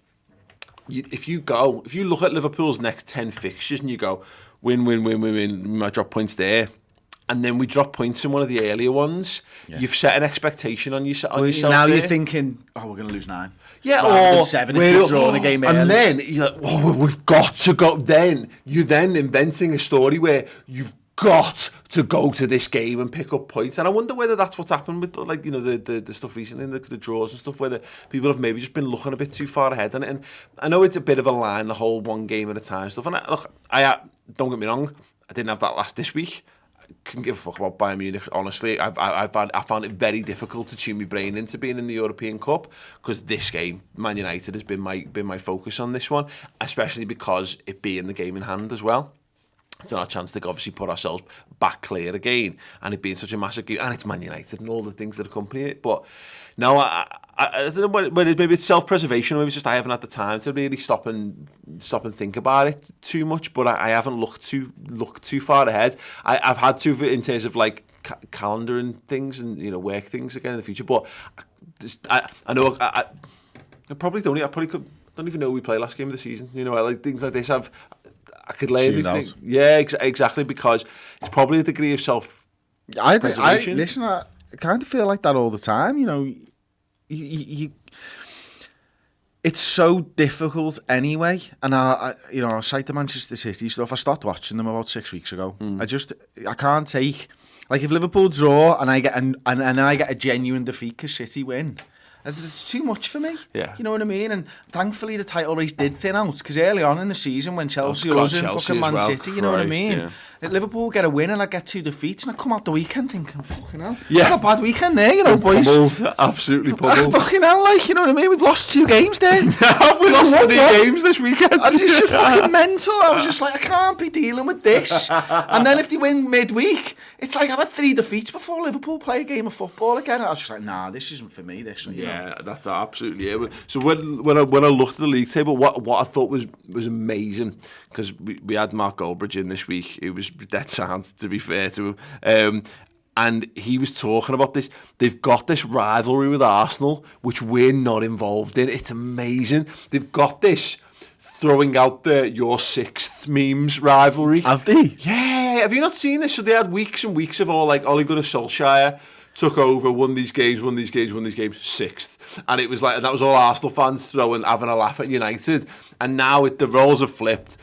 if you look at Liverpool's next 10 fixtures and you go win, we might drop points there. And then we drop points in one of the earlier ones. Yeah. You've set an expectation on yourself. Now you're thinking, we're going to lose 9. Yeah, or 7 if we're drawing a game early. And then you're like, we've got to go. Then you're inventing a story where you've got to go to this game and pick up points. And I wonder whether that's what's happened with the stuff recently, the draws and stuff, where people have maybe just been looking a bit too far ahead on it. And I know it's a bit of a line, the whole one game at a time stuff. And I don't get me wrong, I didn't have that this week. Couldn't give a fuck about Bayern Munich, honestly. I found it very difficult to tune my brain into being in the European Cup because this game, Man United, has been my focus on this one, especially because it being the game in hand as well. It's our chance to obviously put ourselves back clear again, and it being such a massive game, and it's Man United and all the things that accompany it. But no, I don't know whether maybe it's self-preservation, or maybe it's just I haven't had the time to really stop and think about it too much. But I haven't looked too far ahead. I've had to in terms of like calendar and things and work things again in the future. But I know I probably don't. I probably don't even know who we play last game of the season. Like things like this. I could lay these things. Yeah, exactly, because it's probably a degree of self-preservation. Listen, I kind of feel like that all the time. It's so difficult anyway. And I cite the Manchester City stuff. I stopped watching them about 6 weeks ago. I can't take, like, if Liverpool draw and I get a genuine defeat because City win. It's too much for me. Yeah. You know what I mean? And thankfully the title race did thin out because early on in the season when Chelsea was in fucking Man City, you know what I mean? Yeah. Liverpool get a win and I get 2 defeats and I come out the weekend thinking, fucking hell. Yeah. Not a bad weekend there, boys. Pummeled, absolutely pummeled. Fucking hell, like, you know what I mean? We've lost 2 games there. Have we lost 3 games this weekend? And it's just fucking mental. I was just like, I can't be dealing with this. And then if they win midweek, it's like I've had 3 defeats before Liverpool play a game of football again. And I was just like, nah, this isn't for me. This, that's absolutely it. So when I looked at the league table, what I thought was amazing, because we had Mark Goldbridge in this week, who was dead sound, to be fair to him, and he was talking about this. They've got this rivalry with Arsenal, which we're not involved in. It's amazing. They've got this throwing out your 6th memes rivalry. Have they? Yeah. Have you not seen this? So they had weeks and weeks of all, like, Ole Gunnar Solskjaer took over, won these games, 6th. And it was like, and that was all Arsenal fans having a laugh at United. And now the roles have flipped.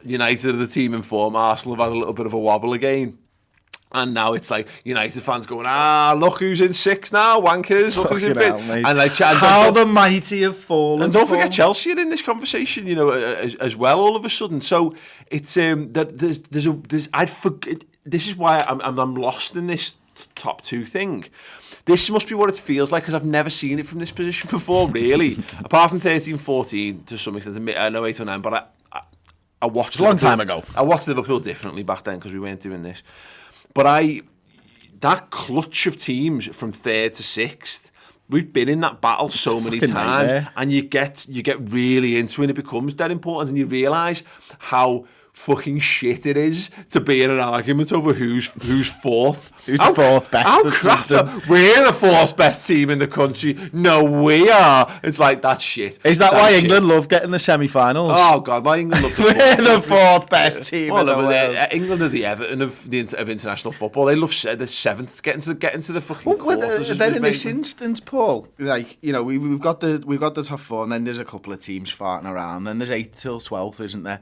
United are the team in form. Arsenal have had a little bit of a wobble again. And now it's like United fans going, look who's in 6th now, wankers. Look who's in 5th. And like, how the mighty have fallen. And don't forget Chelsea are in this conversation, as well, all of a sudden. So it's this is why I'm lost in this top 2 thing. This must be what it feels like, because I've never seen it from this position before, really. Apart from 13-14 to some extent. I know 8 or 9, but I watched a long time ago. I watched Liverpool differently back then because we weren't doing this. But that clutch of teams from 3rd to 6th, we've been in that battle so many times, and you get really into it, and it becomes dead important, and you realise how fucking shit it is to be in an argument over who's 4th. Who's the 4th best? How crap! We're the 4th best team in the country. No, we are. It's like, that's shit. Is that why England love getting the semi-finals? Oh God, why England love we're the 4th best team in the world. England are the Everton of international football. They love the 7th, getting to the fucking quarters. Then in this instance, Paul, like, we've got the top 4, and then there's a couple of teams farting around. Then there's 8 till 12th, isn't there?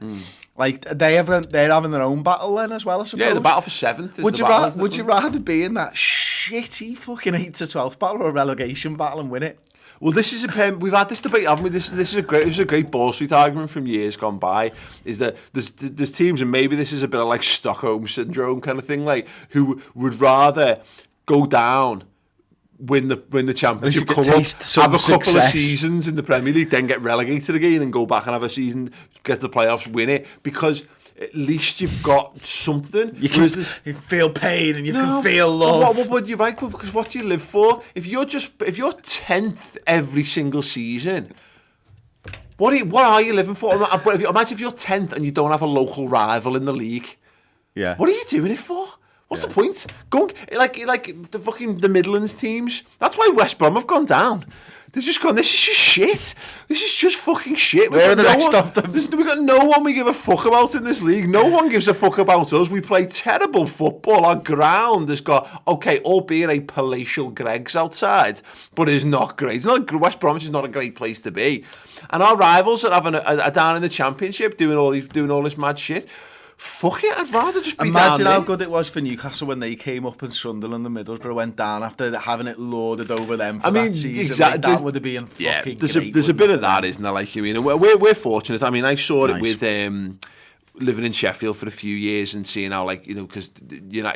Like, they're having their own battle then as well, I suppose. Yeah, the battle for 7th. Would you rather be in that shitty fucking 8 to 12th battle or a relegation battle and win it? Well, this is we've had this debate, haven't we? This is a great Ball Street argument from years gone by. Is that there's teams, and maybe this is a bit of like Stockholm syndrome kind of thing, like who would rather go down, win the championship, come up, have a couple of seasons in the Premier League, then get relegated again, and go back and have a season, get to the playoffs, win it, because at least you've got something. You can feel pain and you can feel love. What would you like? Because what do you live for? If you're 10th every single season, what are you living for? Imagine if you're 10th and you don't have a local rival in the league. Yeah. What are you doing it for? What's the point? Go like the Midlands teams. That's why West Brom have gone down. They've just gone, this is just shit. This is just fucking shit. Where are the rest of them? We've got no one we give a fuck about in this league. No one gives a fuck about us. We play terrible football. Our ground has got, okay, albeit a palatial Greggs outside, but it's not great. It's not, West Bromwich is not a great place to be. And our rivals are down in the Championship doing all this mad shit. Fuck it, I'd rather just be Imagine down how there. good it was for Newcastle when they came up and Sunderland and Middlesbrough went down after having it lorded over them for that season. Exactly. That would have been fucking great. There's a bit of that, isn't there? Like, you mean, we're fortunate. I mean, I saw it with living in Sheffield for a few years and seeing how, like, you know, because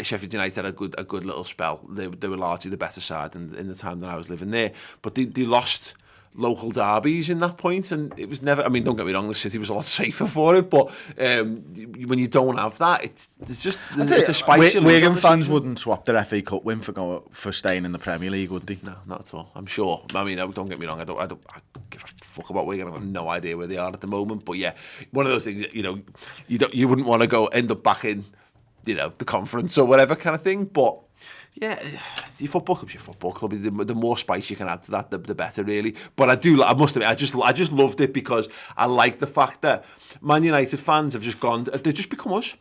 Sheffield United had a good little spell. They were largely the better side in the time that I was living there, but they lost local derbies in that point, and it was never, I mean, don't get me wrong, the city was a lot safer for it, but when you don't have that, it's a spice. Wigan fans wouldn't swap their FA Cup win for staying in the Premier League, would they? No, not at all, I'm sure. I mean, don't get me wrong, I don't give a fuck about Wigan. I have no idea where they are at the moment, but yeah, one of those things, you know, you wouldn't want to end up back in, you know, the conference or whatever kind of thing, but yeah, your football club's your football club. The more spice you can add to that, the better, really. But I must admit, I just loved it because I like the fact that Man United fans have just gone. They've just become us.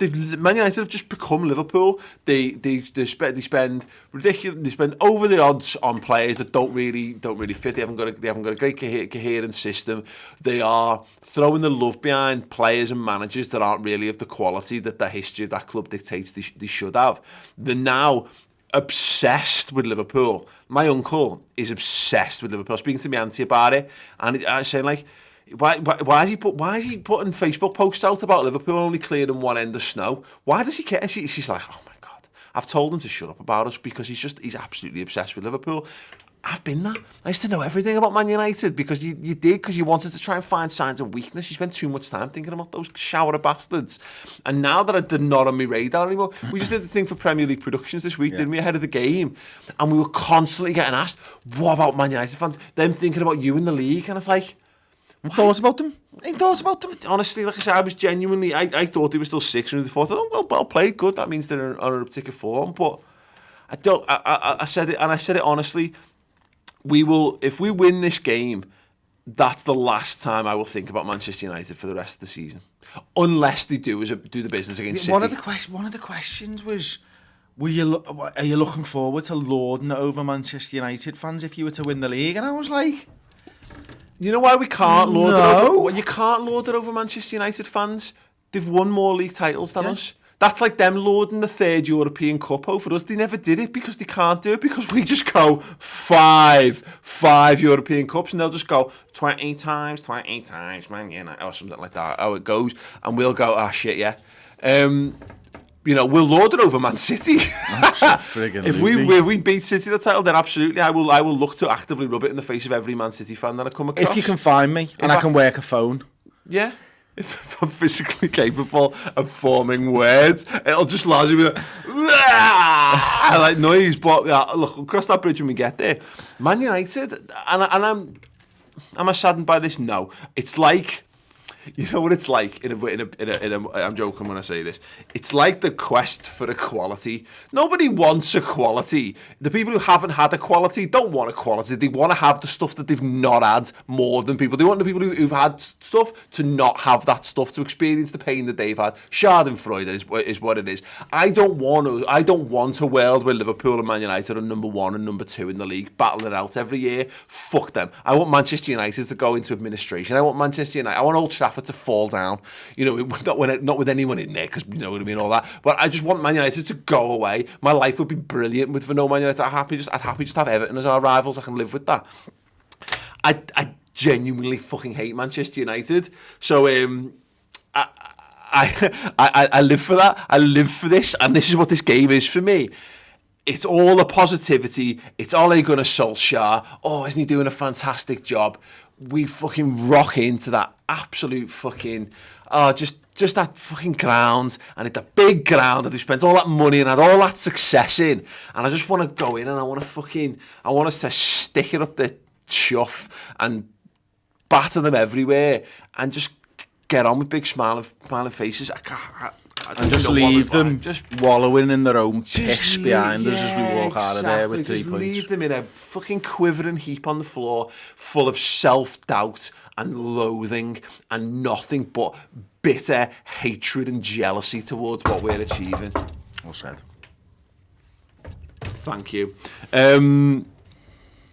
Man United have just become Liverpool. They spend ridiculous. They spend over the odds on players that don't really fit. They haven't got a great coherent system. They are throwing the love behind players and managers that aren't really of the quality that the history of that club dictates they should have. They're now obsessed with Liverpool. My uncle is obsessed with Liverpool. Speaking to my auntie about it, and I was saying, like, why is he putting Facebook posts out about Liverpool only clearing one end of snow? Why does he care? She's like, oh my God, I've told him to shut up about us because he's absolutely obsessed with Liverpool. I've been there. I used to know everything about Man United because you wanted to try and find signs of weakness. You spent too much time thinking about those shower of bastards. And now that they're not on my radar anymore, we just did the thing for Premier League Productions this week, didn't we, ahead of the game? And we were constantly getting asked, what about Man United fans? Them thinking about you in the league. And it's like, thoughts about them? Honestly, like I said, I was genuinely, I thought they were still six and they thought, oh, well played, good. That means they're on a particular form. But I said it, and I said it honestly, if we win this game, that's the last time I will think about Manchester United for the rest of the season. Unless they do the business against City. One of the questions was, are you looking forward to lording it over Manchester United fans if you were to win the league? And I was like, you know why we can't lord it over? Well, you can't lord it over Manchester United fans. They've won more league titles than us. That's like them lording the third European Cup over us. They never did it because they can't do it because we just go five European Cups and they'll just go 20 times, man, you know, or something like that. How it goes, and we'll go, shit, yeah. You know, we'll lord it over Man City. If we beat City the title, then absolutely, I will look to actively rub it in the face of every Man City fan that I come across. If you can find me and I can work a phone. Yeah. If I'm physically capable of forming words, it'll just largely be like noise. But look, we'll cross that bridge when we get there. Man United, and am I saddened by this? No. It's like, you know what it's like I'm joking when I say this. It's like the quest for equality. Nobody wants equality. The people who haven't had equality don't want equality. They want to have the stuff that they've not had more than people. They want the people who've had stuff to not have that stuff, to experience the pain that they've had. Schadenfreude is what it is. I don't want a world where Liverpool and Man United are number 1 and number 2 in the league, battling it out every year. Fuck them. I want Manchester United to go into administration. I want Manchester United. I want Old Trafford to fall down, you know, not with anyone in there, because you know what I mean, all that. But I just want Man United to go away. My life would be brilliant with no Man United. I'd happy just have Everton as our rivals. I can live with that. I genuinely fucking hate Manchester United. So I live for that. I live for this, and this is what this game is for me. It's all the positivity. It's Ole Gunnar Solskjaer. Oh, isn't he doing a fantastic job? We fucking rock into that absolute fucking, just that fucking ground, and it's a big ground that they spent all that money and had all that success in, and I just want to go in and I want us to stick it up the chuff and batter them everywhere and just get on with big smiling faces. And just leave them just wallowing in their own piss behind us as we walk out of there with 3 just points. Leave them in a fucking quivering heap on the floor, full of self-doubt and loathing and nothing but bitter hatred and jealousy towards what we're achieving. Well said. Thank you. Any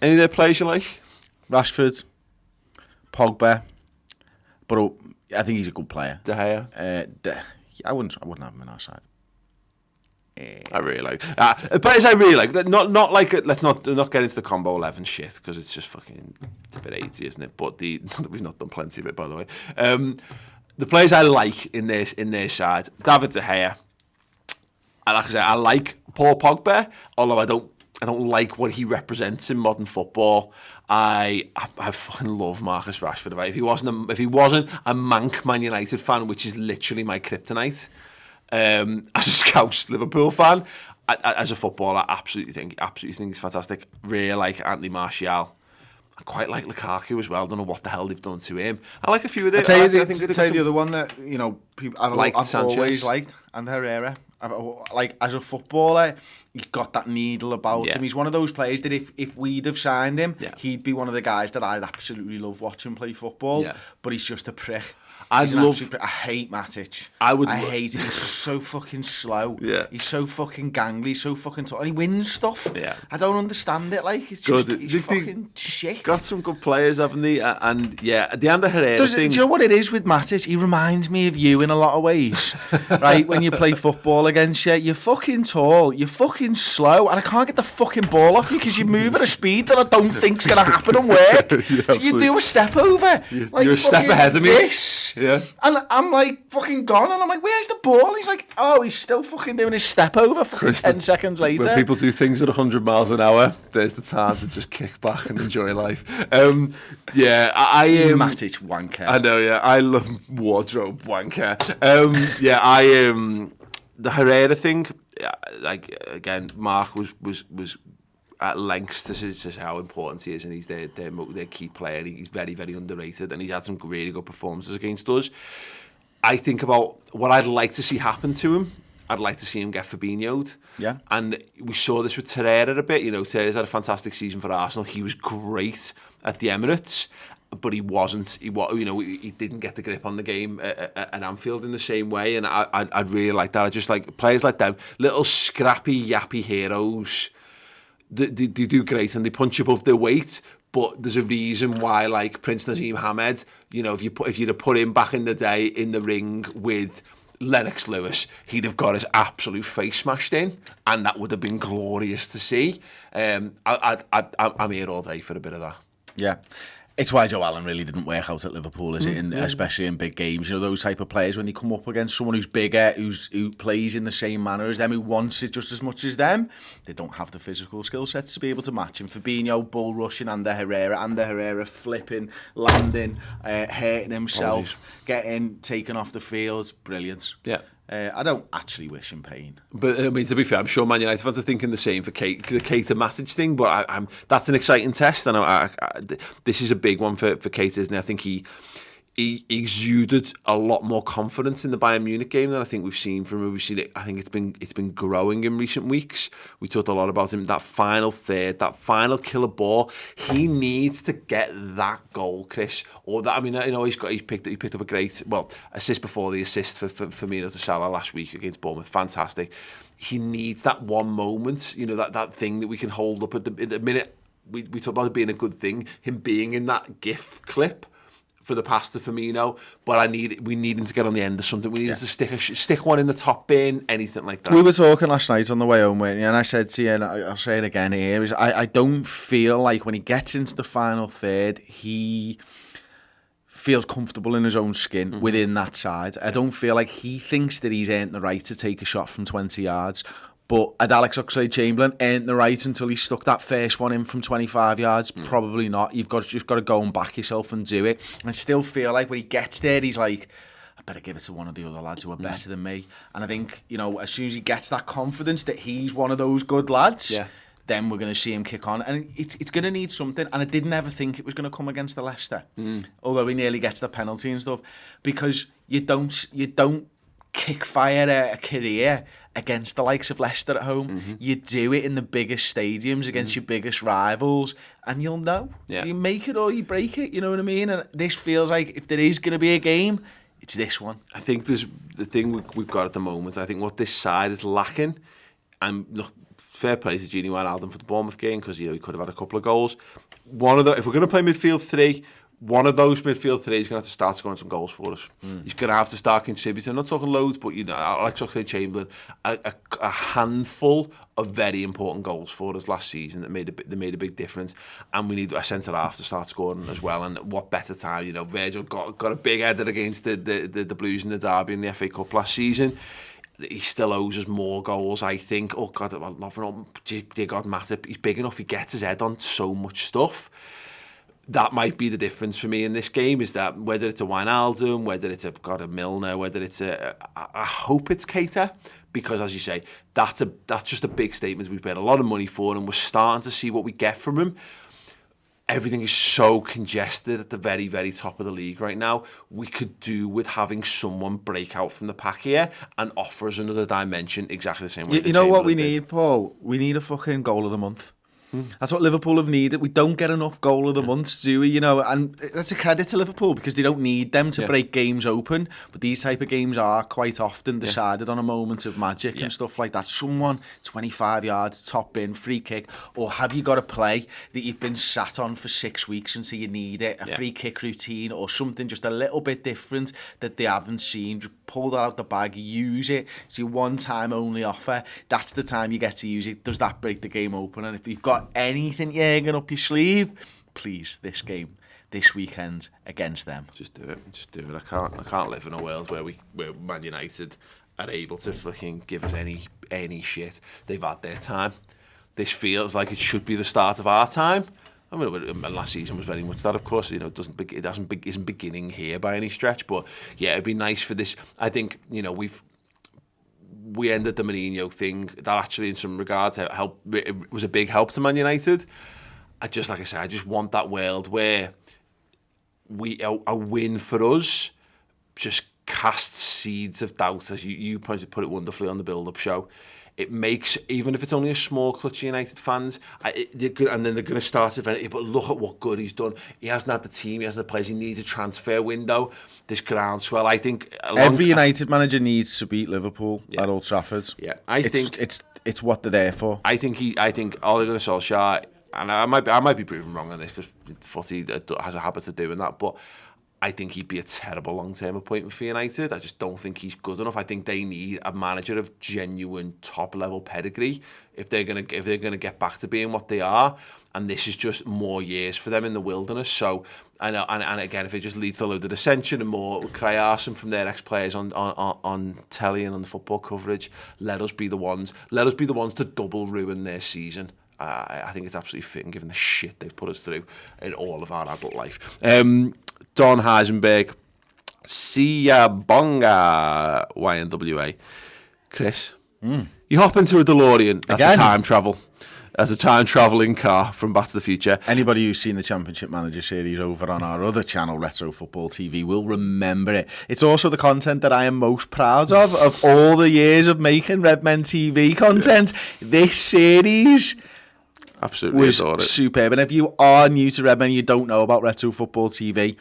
of their players you like? Rashford, Pogba, but I think he's a good player. De Gea. I wouldn't have him on our side. I really like players. I really like. Not like. Let's not get into the combo 11 shit, because it's just fucking, it's a bit 80, isn't it? But we've not done plenty of it, by the way. The players I like in their side, David De Gea. Like I say, I like Paul Pogba, although I don't like what he represents in modern football. I fucking love Marcus Rashford. Right? If he wasn't a mank Man United fan, which is literally my kryptonite, as a Scouse Liverpool fan, as a footballer, I absolutely think he's fantastic. Really like Anthony Martial. I quite like Lukaku as well. I don't know what the hell they've done to him. I like a few of them. I'll tell you the other one that, you know, I've always liked, and Herrera. Like, as a footballer, he's got that needle about him. He's one of those players that if we'd have signed him, he'd be one of the guys that I'd absolutely love watching play football. Yeah. But he's just a prick. I hate Matic. I hate him. He's so fucking slow. Yeah. He's so fucking gangly. He's so fucking tall. And he wins stuff. Yeah. I don't understand it. Like, it's just he's fucking shit. Got some good players, haven't they? And yeah, the Ander Herrera thing. Do you know what it is with Matic? He reminds me of you in a lot of ways. Right? When you play football against you, you're fucking tall, you're fucking slow, and I can't get the fucking ball off you because you move at a speed that I don't think's going to happen and work. So you do a step over. You're a step ahead of me. This. Yeah. And I'm like fucking gone, and I'm like, where's the ball? And he's like, oh, he's still fucking doing his step over fucking 10 seconds later. When people do things at 100 miles an hour, there's the time to just kick back and enjoy life. Yeah, I am Matic wanker. I know, yeah. I love wardrobe wanker. The Herrera thing, like, again, Mark was at lengths to say how important he is, and he's their key player. He's very, very underrated, and he's had some really good performances against us. I think about what I'd like to see happen to him. I'd like to see him get Fabinho'd. Yeah. And we saw this with Torreira a bit. You know, Torreira's had a fantastic season for Arsenal. He was great at the Emirates, but he wasn't. He didn't get the grip on the game at Anfield in the same way, and I'd really like that. I just like players like them, little scrappy, yappy heroes. They do great and they punch above their weight, but there's a reason why, like Prince Naseem Hamed, you know, if you'd have put him back in the day in the ring with Lennox Lewis, he'd have got his absolute face smashed in, and that would have been glorious to see. I'm here all day for a bit of that. Yeah. It's why Joe Allen really didn't work out at Liverpool, is it? Especially in big games. You know, those type of players, when they come up against someone who's bigger, who plays in the same manner as them, who wants it just as much as them, they don't have the physical skill sets to be able to match him. Fabinho bull rushing Ander Herrera flipping, landing, hurting himself, getting taken off the field. Brilliant. Yeah. I don't actually wish him pain. But I mean, to be fair, I'm sure Man United fans are thinking the same for the Keita Matic thing. But that's an exciting test, and this is a big one for Keita, isn't it? I think he exuded a lot more confidence in the Bayern Munich game than I think we've seen from him. We've seen it. I think it's been growing in recent weeks. We talked a lot about him. That final third, that final killer ball. He needs to get that goal, Chris. Or that. I mean, you know, he picked up a great assist before the assist for Firmino to Salah last week against Bournemouth. Fantastic. He needs that one moment. You know, that thing that we can hold up at the minute. We talk about it being a good thing. Him being in that GIF clip for the pass to Firmino, but we need him to get on the end of something. We need him to stick one in the top bin, anything like that. We were talking last night on the way home, and I said to you, and I'll say it again here, is I don't feel like when he gets into the final third, he feels comfortable in his own skin within that side. I don't feel like he thinks that he's earned the right to take a shot from 20 yards. But had Alex Oxlade-Chamberlain earned the right until he stuck that first one in from 25 yards? Probably not. You've just got to go and back yourself and do it. And I still feel like when he gets there, he's like, I better give it to one of the other lads who are better than me. And I think, as soon as he gets that confidence that he's one of those good lads, then we're going to see him kick on. And it's going to need something. And I didn't ever think it was going to come against the Leicester, although he nearly gets the penalty and stuff, because you don't kick fire a career against the likes of Leicester at home. You do it in the biggest stadiums against your biggest rivals, and you'll know. You make it or you break it, you know what I mean? And this feels like if there is going to be a game, it's this one. I think there's the thing we've got at the moment. I think what this side is lacking, and look, fair play to Gini Wijnaldum for the Bournemouth game, because he could have had a couple of goals. If we're going to play midfield three, one of those midfield three is going to have to start scoring some goals for us. He's going to have to start contributing. I'm not talking loads, but Alex Oxlade-Chamberlain, a handful of very important goals for us last season that made a big difference. And we need a centre half to start scoring as well. And what better time? Virgil got a big header against the Blues in the derby in the FA Cup last season. He still owes us more goals, I think. Oh God, I love him. Dear God, Matip, he's big enough. He gets his head on so much stuff. That might be the difference for me in this game, is that whether it's a Wijnaldum, whether it's a Milner, whether it's I hope it's Keita, because as you say, that's just a big statement. We've paid a lot of money for, and we're starting to see what we get from him. Everything is so congested at the very, very top of the league right now. We could do with having someone break out from the pack here and offer us another dimension exactly the same way. You know what we need, Paul? We need a fucking goal of the month. That's what Liverpool have needed. We don't get enough goal of the months, do we? And that's a credit to Liverpool, because they don't need them to break games open. But these type of games are quite often decided on a moment of magic and stuff like that. Someone 25 yards, top bin, free kick, or have you got a play that you've been sat on for 6 weeks until you need it? A free kick routine or something just a little bit different that they haven't seen. Pull that out the bag, use it. It's your one-time only offer. That's the time you get to use it. Does that break the game open? And if you've got anything you're hanging up your sleeve, please, this game, this weekend against them. Just do it. I can't live in a world where Man United are able to fucking give us any shit. They've had their time. This feels like it should be the start of our time. I mean, last season was very much that, of course. It isn't beginning here by any stretch, but yeah, it'd be nice for this. I think we ended the Mourinho thing. That actually, in some regards, it was a big help to Man United. I just want that world where a win for us just casts seeds of doubt, as you put it wonderfully on the build-up show. It makes, even if it's only a small clutch of United fans, and then they're going to start it, but look at what good he's done. He hasn't had the team, he hasn't had the players, he needs a transfer window. This groundswell, I think... Every United manager needs to beat Liverpool at Old Trafford. Yeah, I think... It's what they're there for. I think Ole Gunnar Solskjaer, and I might be proven wrong on this, because footy has a habit of doing that, but I think he'd be a terrible long-term appointment for United. I just don't think he's good enough. I think they need a manager of genuine top-level pedigree if they're gonna get back to being what they are. And this is just more years for them in the wilderness. So, and again, if it just leads to a load of dissension and more cry-arsing from their ex-players on telly and on the football coverage, let us be the ones to double ruin their season. I think it's absolutely fitting, given the shit they've put us through in all of our adult life. Don Heisenberg, Siyabonga, YNWA. Chris, you hop into a DeLorean. That's a time travelling car from Back to the Future. Anybody who's seen the Championship Manager series over on our other channel, Retro Football TV, will remember it. It's also the content that I am most proud of all the years of making Redmen TV content. This series... Absolutely was superb. And if you are new to Redmen, you don't know about Retro Football TV,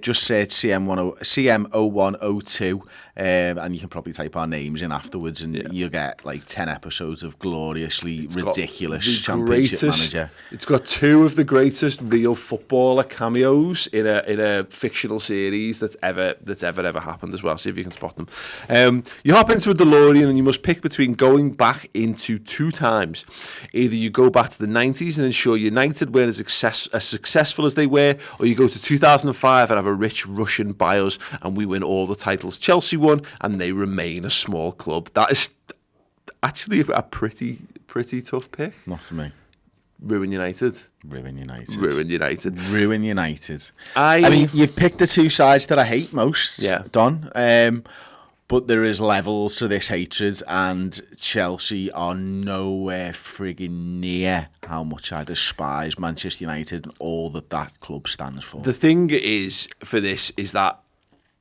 just search CM0102 and you can probably type our names in afterwards, and you'll get like 10 episodes of gloriously ridiculous Championship Manager. It's got 2 of the greatest real footballer cameos in a fictional series that's ever happened as well. See if you can spot them. You hop into a DeLorean and you must pick between going back into 2 times. Either you go back to the 90s and ensure United weren't as successful as they were, or you go to 2005 and have a rich Russian bios and we win all the titles Chelsea won and they remain a small club. That is actually a pretty tough pick. Not for me. Ruin United. Ruin United. Ruin United. Ruin United. I mean, you've picked the 2 sides that I hate most, Don. But there is levels to this hatred, and Chelsea are nowhere frigging near how much I despise Manchester United and all that club stands for. The thing is, for this, is that,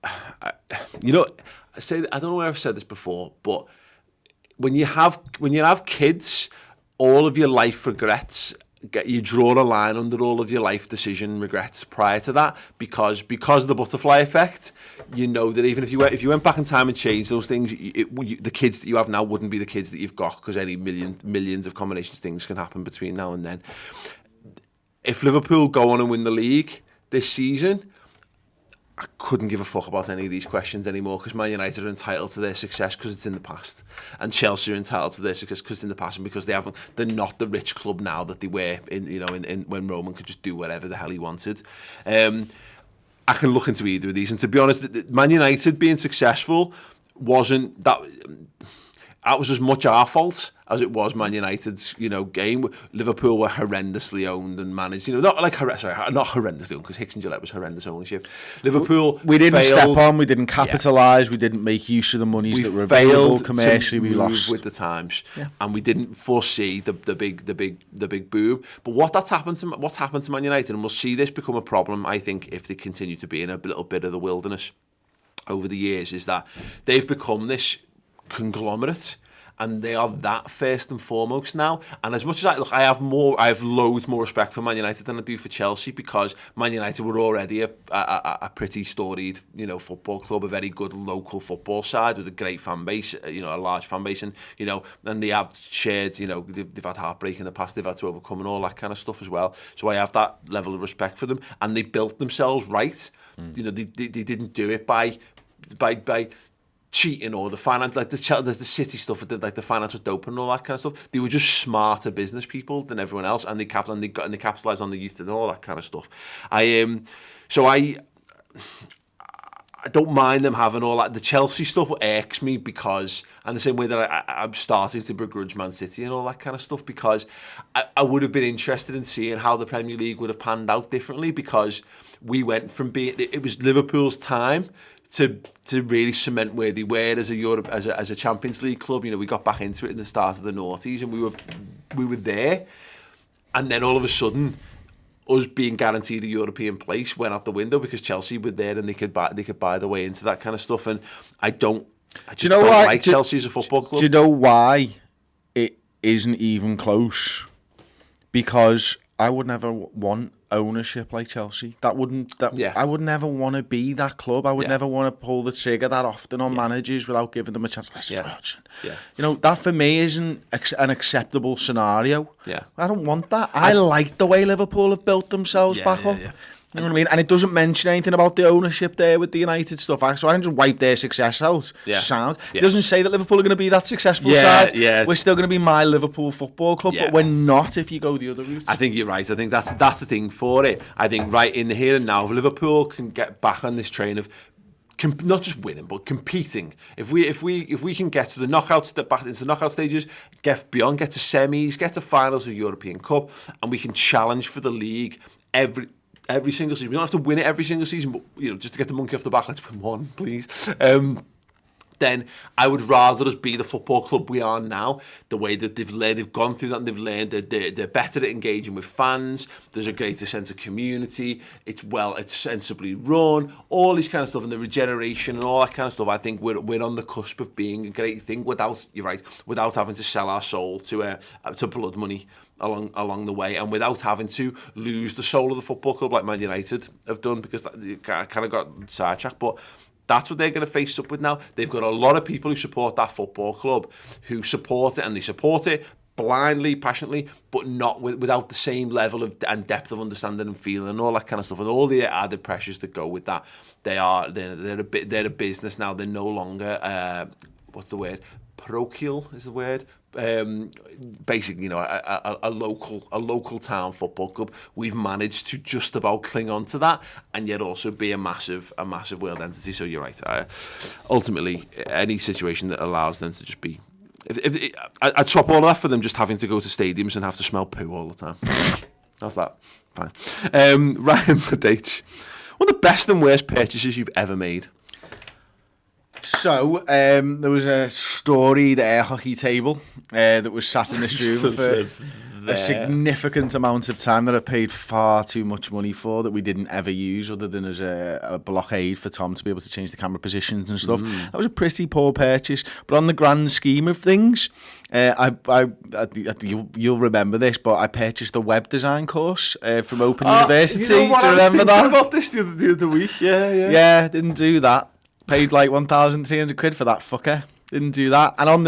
I don't know where I've said this before, but when you have kids, all of your life regrets, you draw a line under all of your life decision regrets prior to that, because of the butterfly effect. You know that even if you went back in time and changed those things, the kids that you have now wouldn't be the kids that you've got, because any millions of combinations of things can happen between now and then. If Liverpool go on and win the league this season, I couldn't give a fuck about any of these questions anymore, because Man United are entitled to their success because it's in the past, and Chelsea are entitled to their success because it's in the past, and because they're not the rich club now that they were in when Roman could just do whatever the hell he wanted. I can look into either of these, and to be honest, Man United being successful wasn't that. That was as much our fault as it was Man United's, game. Liverpool were horrendously owned and managed, not horrendously owned, because Hicks and Gillette was horrendous ownership. Liverpool, we didn't step on, we didn't capitalise, we didn't make use of the monies that were available commercially. We lost with the times, and we didn't foresee the big boom. But what's happened to Man United, and we'll see this become a problem, I think, if they continue to be in a little bit of the wilderness over the years, is that they've become this conglomerate, and they are that first and foremost now. And as much as I have loads more respect for Man United than I do for Chelsea, because Man United were already a pretty storied, football club, a very good local football side with a great fan base, a large fan base, and and they have shared, they've had heartbreak in the past, they've had to overcome and all that kind of stuff as well. So I have that level of respect for them, and they built themselves right. They didn't do it by cheating or the finance, like the City stuff, like the financial dope and all that kind of stuff. They were just smarter business people than everyone else, and they capitalised on the youth and all that kind of stuff. I don't mind them having all that. The Chelsea stuff irks me because, and the same way that I'm starting to begrudge Man City and all that kind of stuff, because I would have been interested in seeing how the Premier League would have panned out differently, because we went from it was Liverpool's time to really cement where they were as a Champions League club. We got back into it in the start of the noughties, and we were there, and then all of a sudden, us being guaranteed a European place went out the window because Chelsea were there and they could buy the way into that kind of stuff. And I just don't like Chelsea as a football club. Do you know why it isn't even close? Because I would never want ownership like Chelsea. I would never want to be that club. I would never want to pull the trigger that often on managers without giving them a chance. That for me isn't an acceptable scenario. I don't want that. I like the way Liverpool have built themselves back up. You know what I mean? And it doesn't mention anything about the ownership there with the United stuff. So I can just wipe their success out. Sound. It doesn't say that Liverpool are going to be that successful side. We're still going to be my Liverpool Football Club, but we're not if you go the other route. I think you're right. I think that's the thing for it. I think right in the here and now, if Liverpool can get back on this train of not just winning but competing. If we can get to the knockouts, back into the knockout stages, get to semis, get to finals of the European Cup, and we can challenge for the league every single season. We don't have to win it every single season, but just to get the monkey off the back, let's win one, please. Then I would rather us be the football club we are now. The way that they've gone through that, and they've learned that they're better at engaging with fans. There's a greater sense of community. It's sensibly run. All this kind of stuff, and the regeneration and all that kind of stuff. I think we're on the cusp of being a great thing without having to sell our soul to blood money along the way, and without having to lose the soul of the football club like Man United have done, because that kind of got sidetracked. But That's what they're going to face up with now. They've got a lot of people who support that football club, who support it, and they support it blindly, passionately, but not without the same level of and depth of understanding and feeling and all that kind of stuff, and all the added pressures that go with that. They're a business now. They're no longer what's the word? Parochial is the word. Basically, a local town football club. We've managed to just about cling on to that, and yet also be a massive world entity. So you're right. Ultimately, any situation that allows them to just be. I'd swap all of that for them just having to go to stadiums and have to smell poo all the time. How's that? Fine. Ryan Podach, one of the best and worst purchases you've ever made? So, there was a storied air hockey table that was sat in this room for a significant amount of time that I paid far too much money for, that we didn't ever use other than as a blockade for Tom to be able to change the camera positions and stuff. That was a pretty poor purchase, but on the grand scheme of things, you'll remember this, but I purchased the web design course from Open University. You know what, do you remember that? About this the other week, yeah. Yeah, didn't do that. Paid like 1,300 quid for that fucker. Didn't do that. And on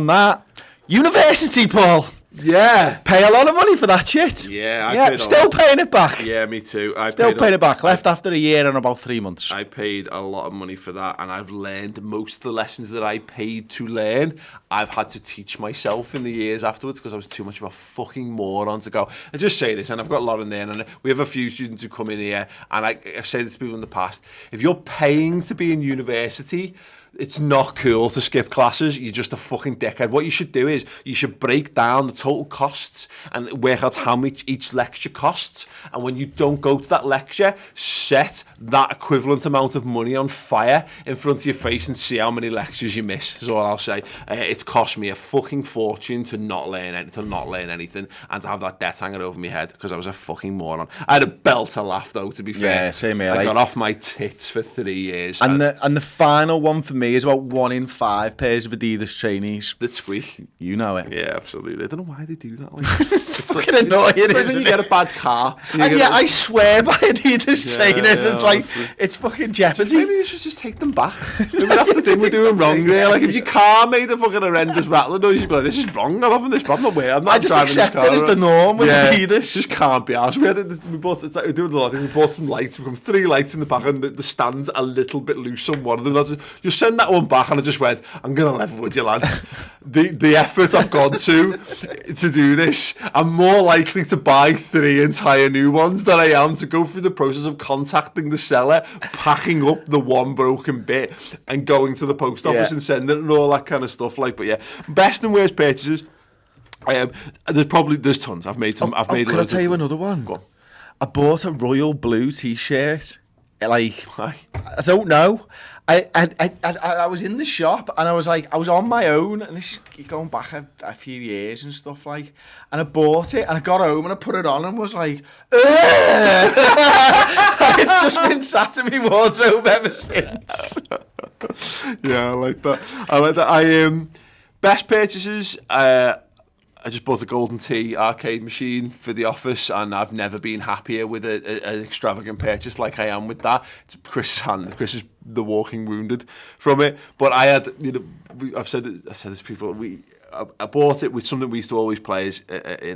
that, university, Paul. Yeah. Pay a lot of money for that shit. Yeah, still paying it back. Yeah, me too. Still paying it back. Left after a year and about 3 months. I paid a lot of money for that, and I've learned most of the lessons that I paid to learn. I've had to teach myself in the years afterwards because I was too much of a fucking moron to go. I just say this, and I've got a lot in there, and we have a few students who come in here, and I've said this to people in the past. If you're paying to be in university, it's not cool to skip classes. You're just a fucking dickhead. What you should do is you should break down the total costs and work out how much each lecture costs. And when you don't go to that lecture, set that equivalent amount of money on fire in front of your face and see how many lectures you miss, is all I'll say. It's cost me a fucking fortune to not learn anything and to have that debt hanging over my head because I was a fucking moron. I had a belter laugh though, to be fair. Yeah, same here. I got off my tits for 3 years. And the final one for me is about 1 in 5 pairs of Adidas trainees that squeak. You know it. Yeah, absolutely. I don't know why they do that. Like, it's fucking annoying, it's like isn't when it? you get a bad car. I swear by Adidas trainers. It's like, honestly. It's fucking jeopardy. Maybe you should just take them back. Maybe that's the thing we're doing wrong there. Like, if your car made a fucking horrendous rattling noise, you'd be like, this is wrong. I'm having this problem. I'm not I just driving accept this car it as the norm with Adidas. Just can't be arsed. We bought, it's like, we're doing a lot of things. We bought some lights. We got 3 lights in the back, and the stand's a little bit loose on one of them. Just send that one back, and I just went, I'm going to level with you, lads. The effort I've gone to do this, I'm more likely to buy 3 entire new ones than I am to go through the process of contacting the seller, packing up the one broken bit, and going to the post office and sending it and all that kind of stuff. Like, but yeah, best and worst purchases. There's tons. I've made some. Can I tell you another one? Go on. I bought a royal blue T-shirt. Like, I don't know. I was in the shop and I was on my own, and this is going back a few years and stuff like, and I bought it and I got home and I put it on and was like, it's just been sat in my wardrobe ever since. Yeah, I like that. Best purchases. I just bought a Golden Tee arcade machine for the office, and I've never been happier with an extravagant purchase like I am with that. It's Chris' hand. Chris is the walking wounded from it. But I had, I've said this to people. I bought it with something we used to always play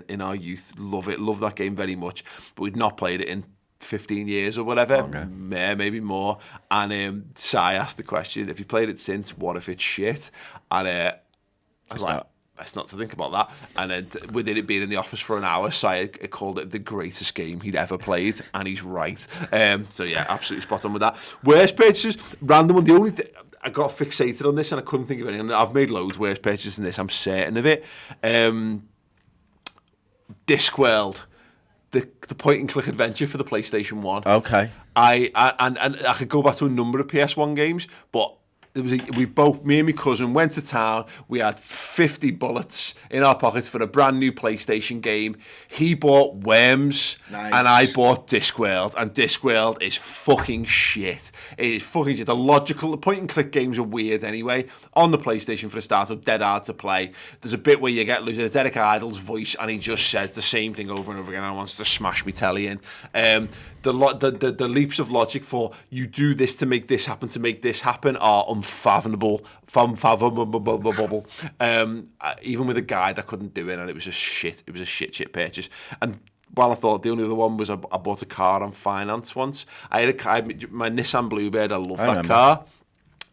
in our youth. Love that game very much. But we'd not played it in 15 years or whatever. Okay. Maybe more. And Sai asked the question, if you played it since, what if it's shit? And I was like, best not to think about that. And then with it being in the office for an hour, Sai called it the greatest game he'd ever played, and he's right. So yeah, absolutely spot on with that. Worst purchases, random one. The only thing, I got fixated on this and I couldn't think of anything. I've made loads worst purchases in this, I'm certain of it. Discworld, the point and click adventure for the PlayStation 1. Okay. I could go back to a number of PS1 games, but me and my cousin went to town. We had 50 bullets in our pockets for a brand new PlayStation game. He bought Worms, Nice. and I bought Discworld. And Discworld is fucking shit. It is fucking shit. The point and click games are weird anyway. On the PlayStation for a start, so dead hard to play. There's a bit where you get Lieutenant Eric Idle's voice, and he just says the same thing over and over again. And wants to smash me telly in. The leaps of logic for you do this to make this happen are unfathomable. Even with a guide, I couldn't do it, and it was a shit purchase. And while I thought the only other one was I bought a car on finance once. I had my Nissan Bluebird. I love that car.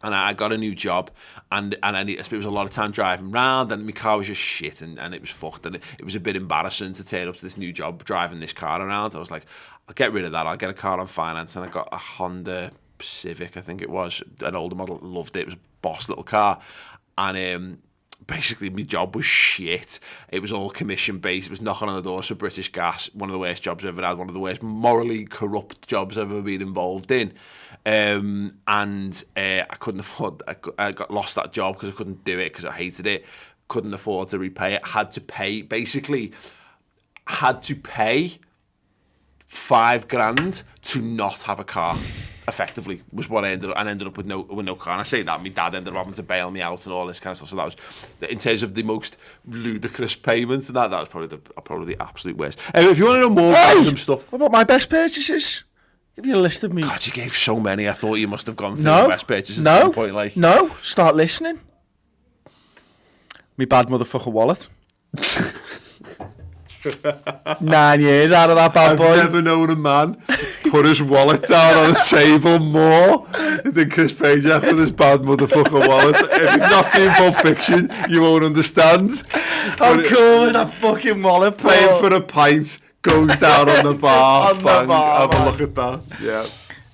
And I got a new job, and I spent a lot of time driving around, and my car was just shit, and it was fucked, and it was a bit embarrassing to turn up to this new job driving this car around. I was like, I'll get rid of that, I'll get a car on finance, and I got a Honda Civic, I think it was, an older model. Loved it. It was a boss little car, and basically my job was shit. It was all commission based. It was knocking on the doors for British Gas. One of the worst jobs I've ever had. One of the worst morally corrupt jobs I've ever been involved in. And I couldn't afford. I got lost that job because I couldn't do it because I hated it. Couldn't afford to repay it. Had to pay $5,000 to not have a car. Effectively was what I ended up with no car. And I say that my dad ended up having to bail me out and all this kind of stuff. So that was, in terms of the most ludicrous payments, and that was probably the absolute worst. If you want to know more random stuff, What about my best purchases? Give you a list of me. God, you gave so many. I thought you must have gone through the best purchases at some point. Like, no, start listening. Me bad motherfucker wallet. 9 years out of that bad boy. I've never known a man put his wallet down on the table more than Chris Pajak with his bad motherfucker wallet. If you've not seen Pulp Fiction, you won't understand. How cool with that fucking wallet, Paul? Paying for a pint, goes down on the bar. Bang, have a look at that.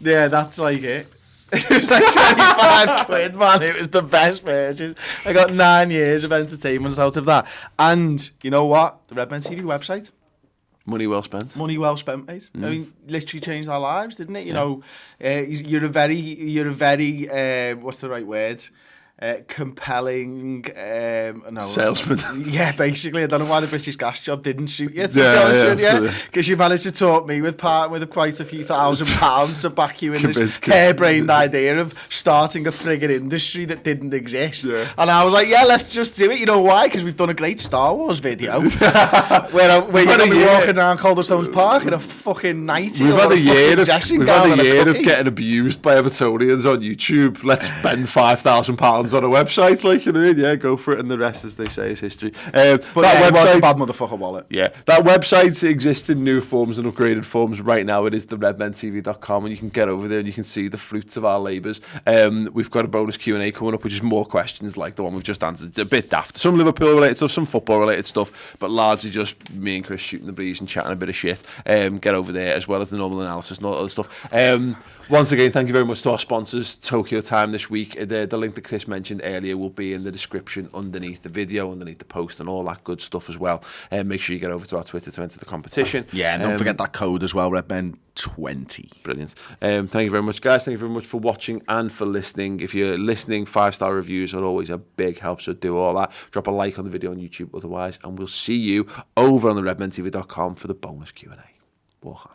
Yeah, that's like it. It was like 25 quid, man. It was the best purchase. I got 9 years of entertainment out of that. And you know what? The Redmen TV website. Money well spent. Money well spent, mate. I mean, literally changed our lives, didn't it? You know, you're a very what's the right word? Compelling salesman. Yeah, basically. I don't know why the British Gas job didn't suit you, to be honest with you, because you managed to talk me with quite a few £1,000 to back you in this harebrained idea of starting a frigging industry that didn't exist. And I was like, yeah, let's just do it. You know why? Because we've done a great Star Wars video where you're going to be walking around Calderstones Park in a fucking 90. We've had a year of getting abused by Evertonians on YouTube. Let's spend £5,000 on a website, like, you know what I mean? Yeah, go for it, and the rest, as they say, is history. But that website, was a bad motherfucker wallet. Yeah, that website exists in new forms and upgraded forms. Right now, it is the redmentv.com, and you can get over there and you can see the fruits of our labours. We've got a bonus Q&A coming up, which is more questions like the one we've just answered. A bit daft. Some Liverpool related stuff, some football related stuff, but largely just me and Chris shooting the breeze and chatting a bit of shit. Get over there, as well as the normal analysis and all that other stuff. Once again, thank you very much to our sponsors, Tokyo Time this week. The link that Chris mentioned earlier will be in the description underneath the video, underneath the post, and all that good stuff as well. Make sure you get over to our Twitter to enter the competition. Yeah, and don't forget that code as well, Redmen20. Brilliant. Thank you very much, guys. Thank you very much for watching and for listening. If you're listening, 5-star reviews are always a big help, so do all that. Drop a like on the video on YouTube otherwise, and we'll see you over on the redmentv.com for the bonus Q&A. Walk on.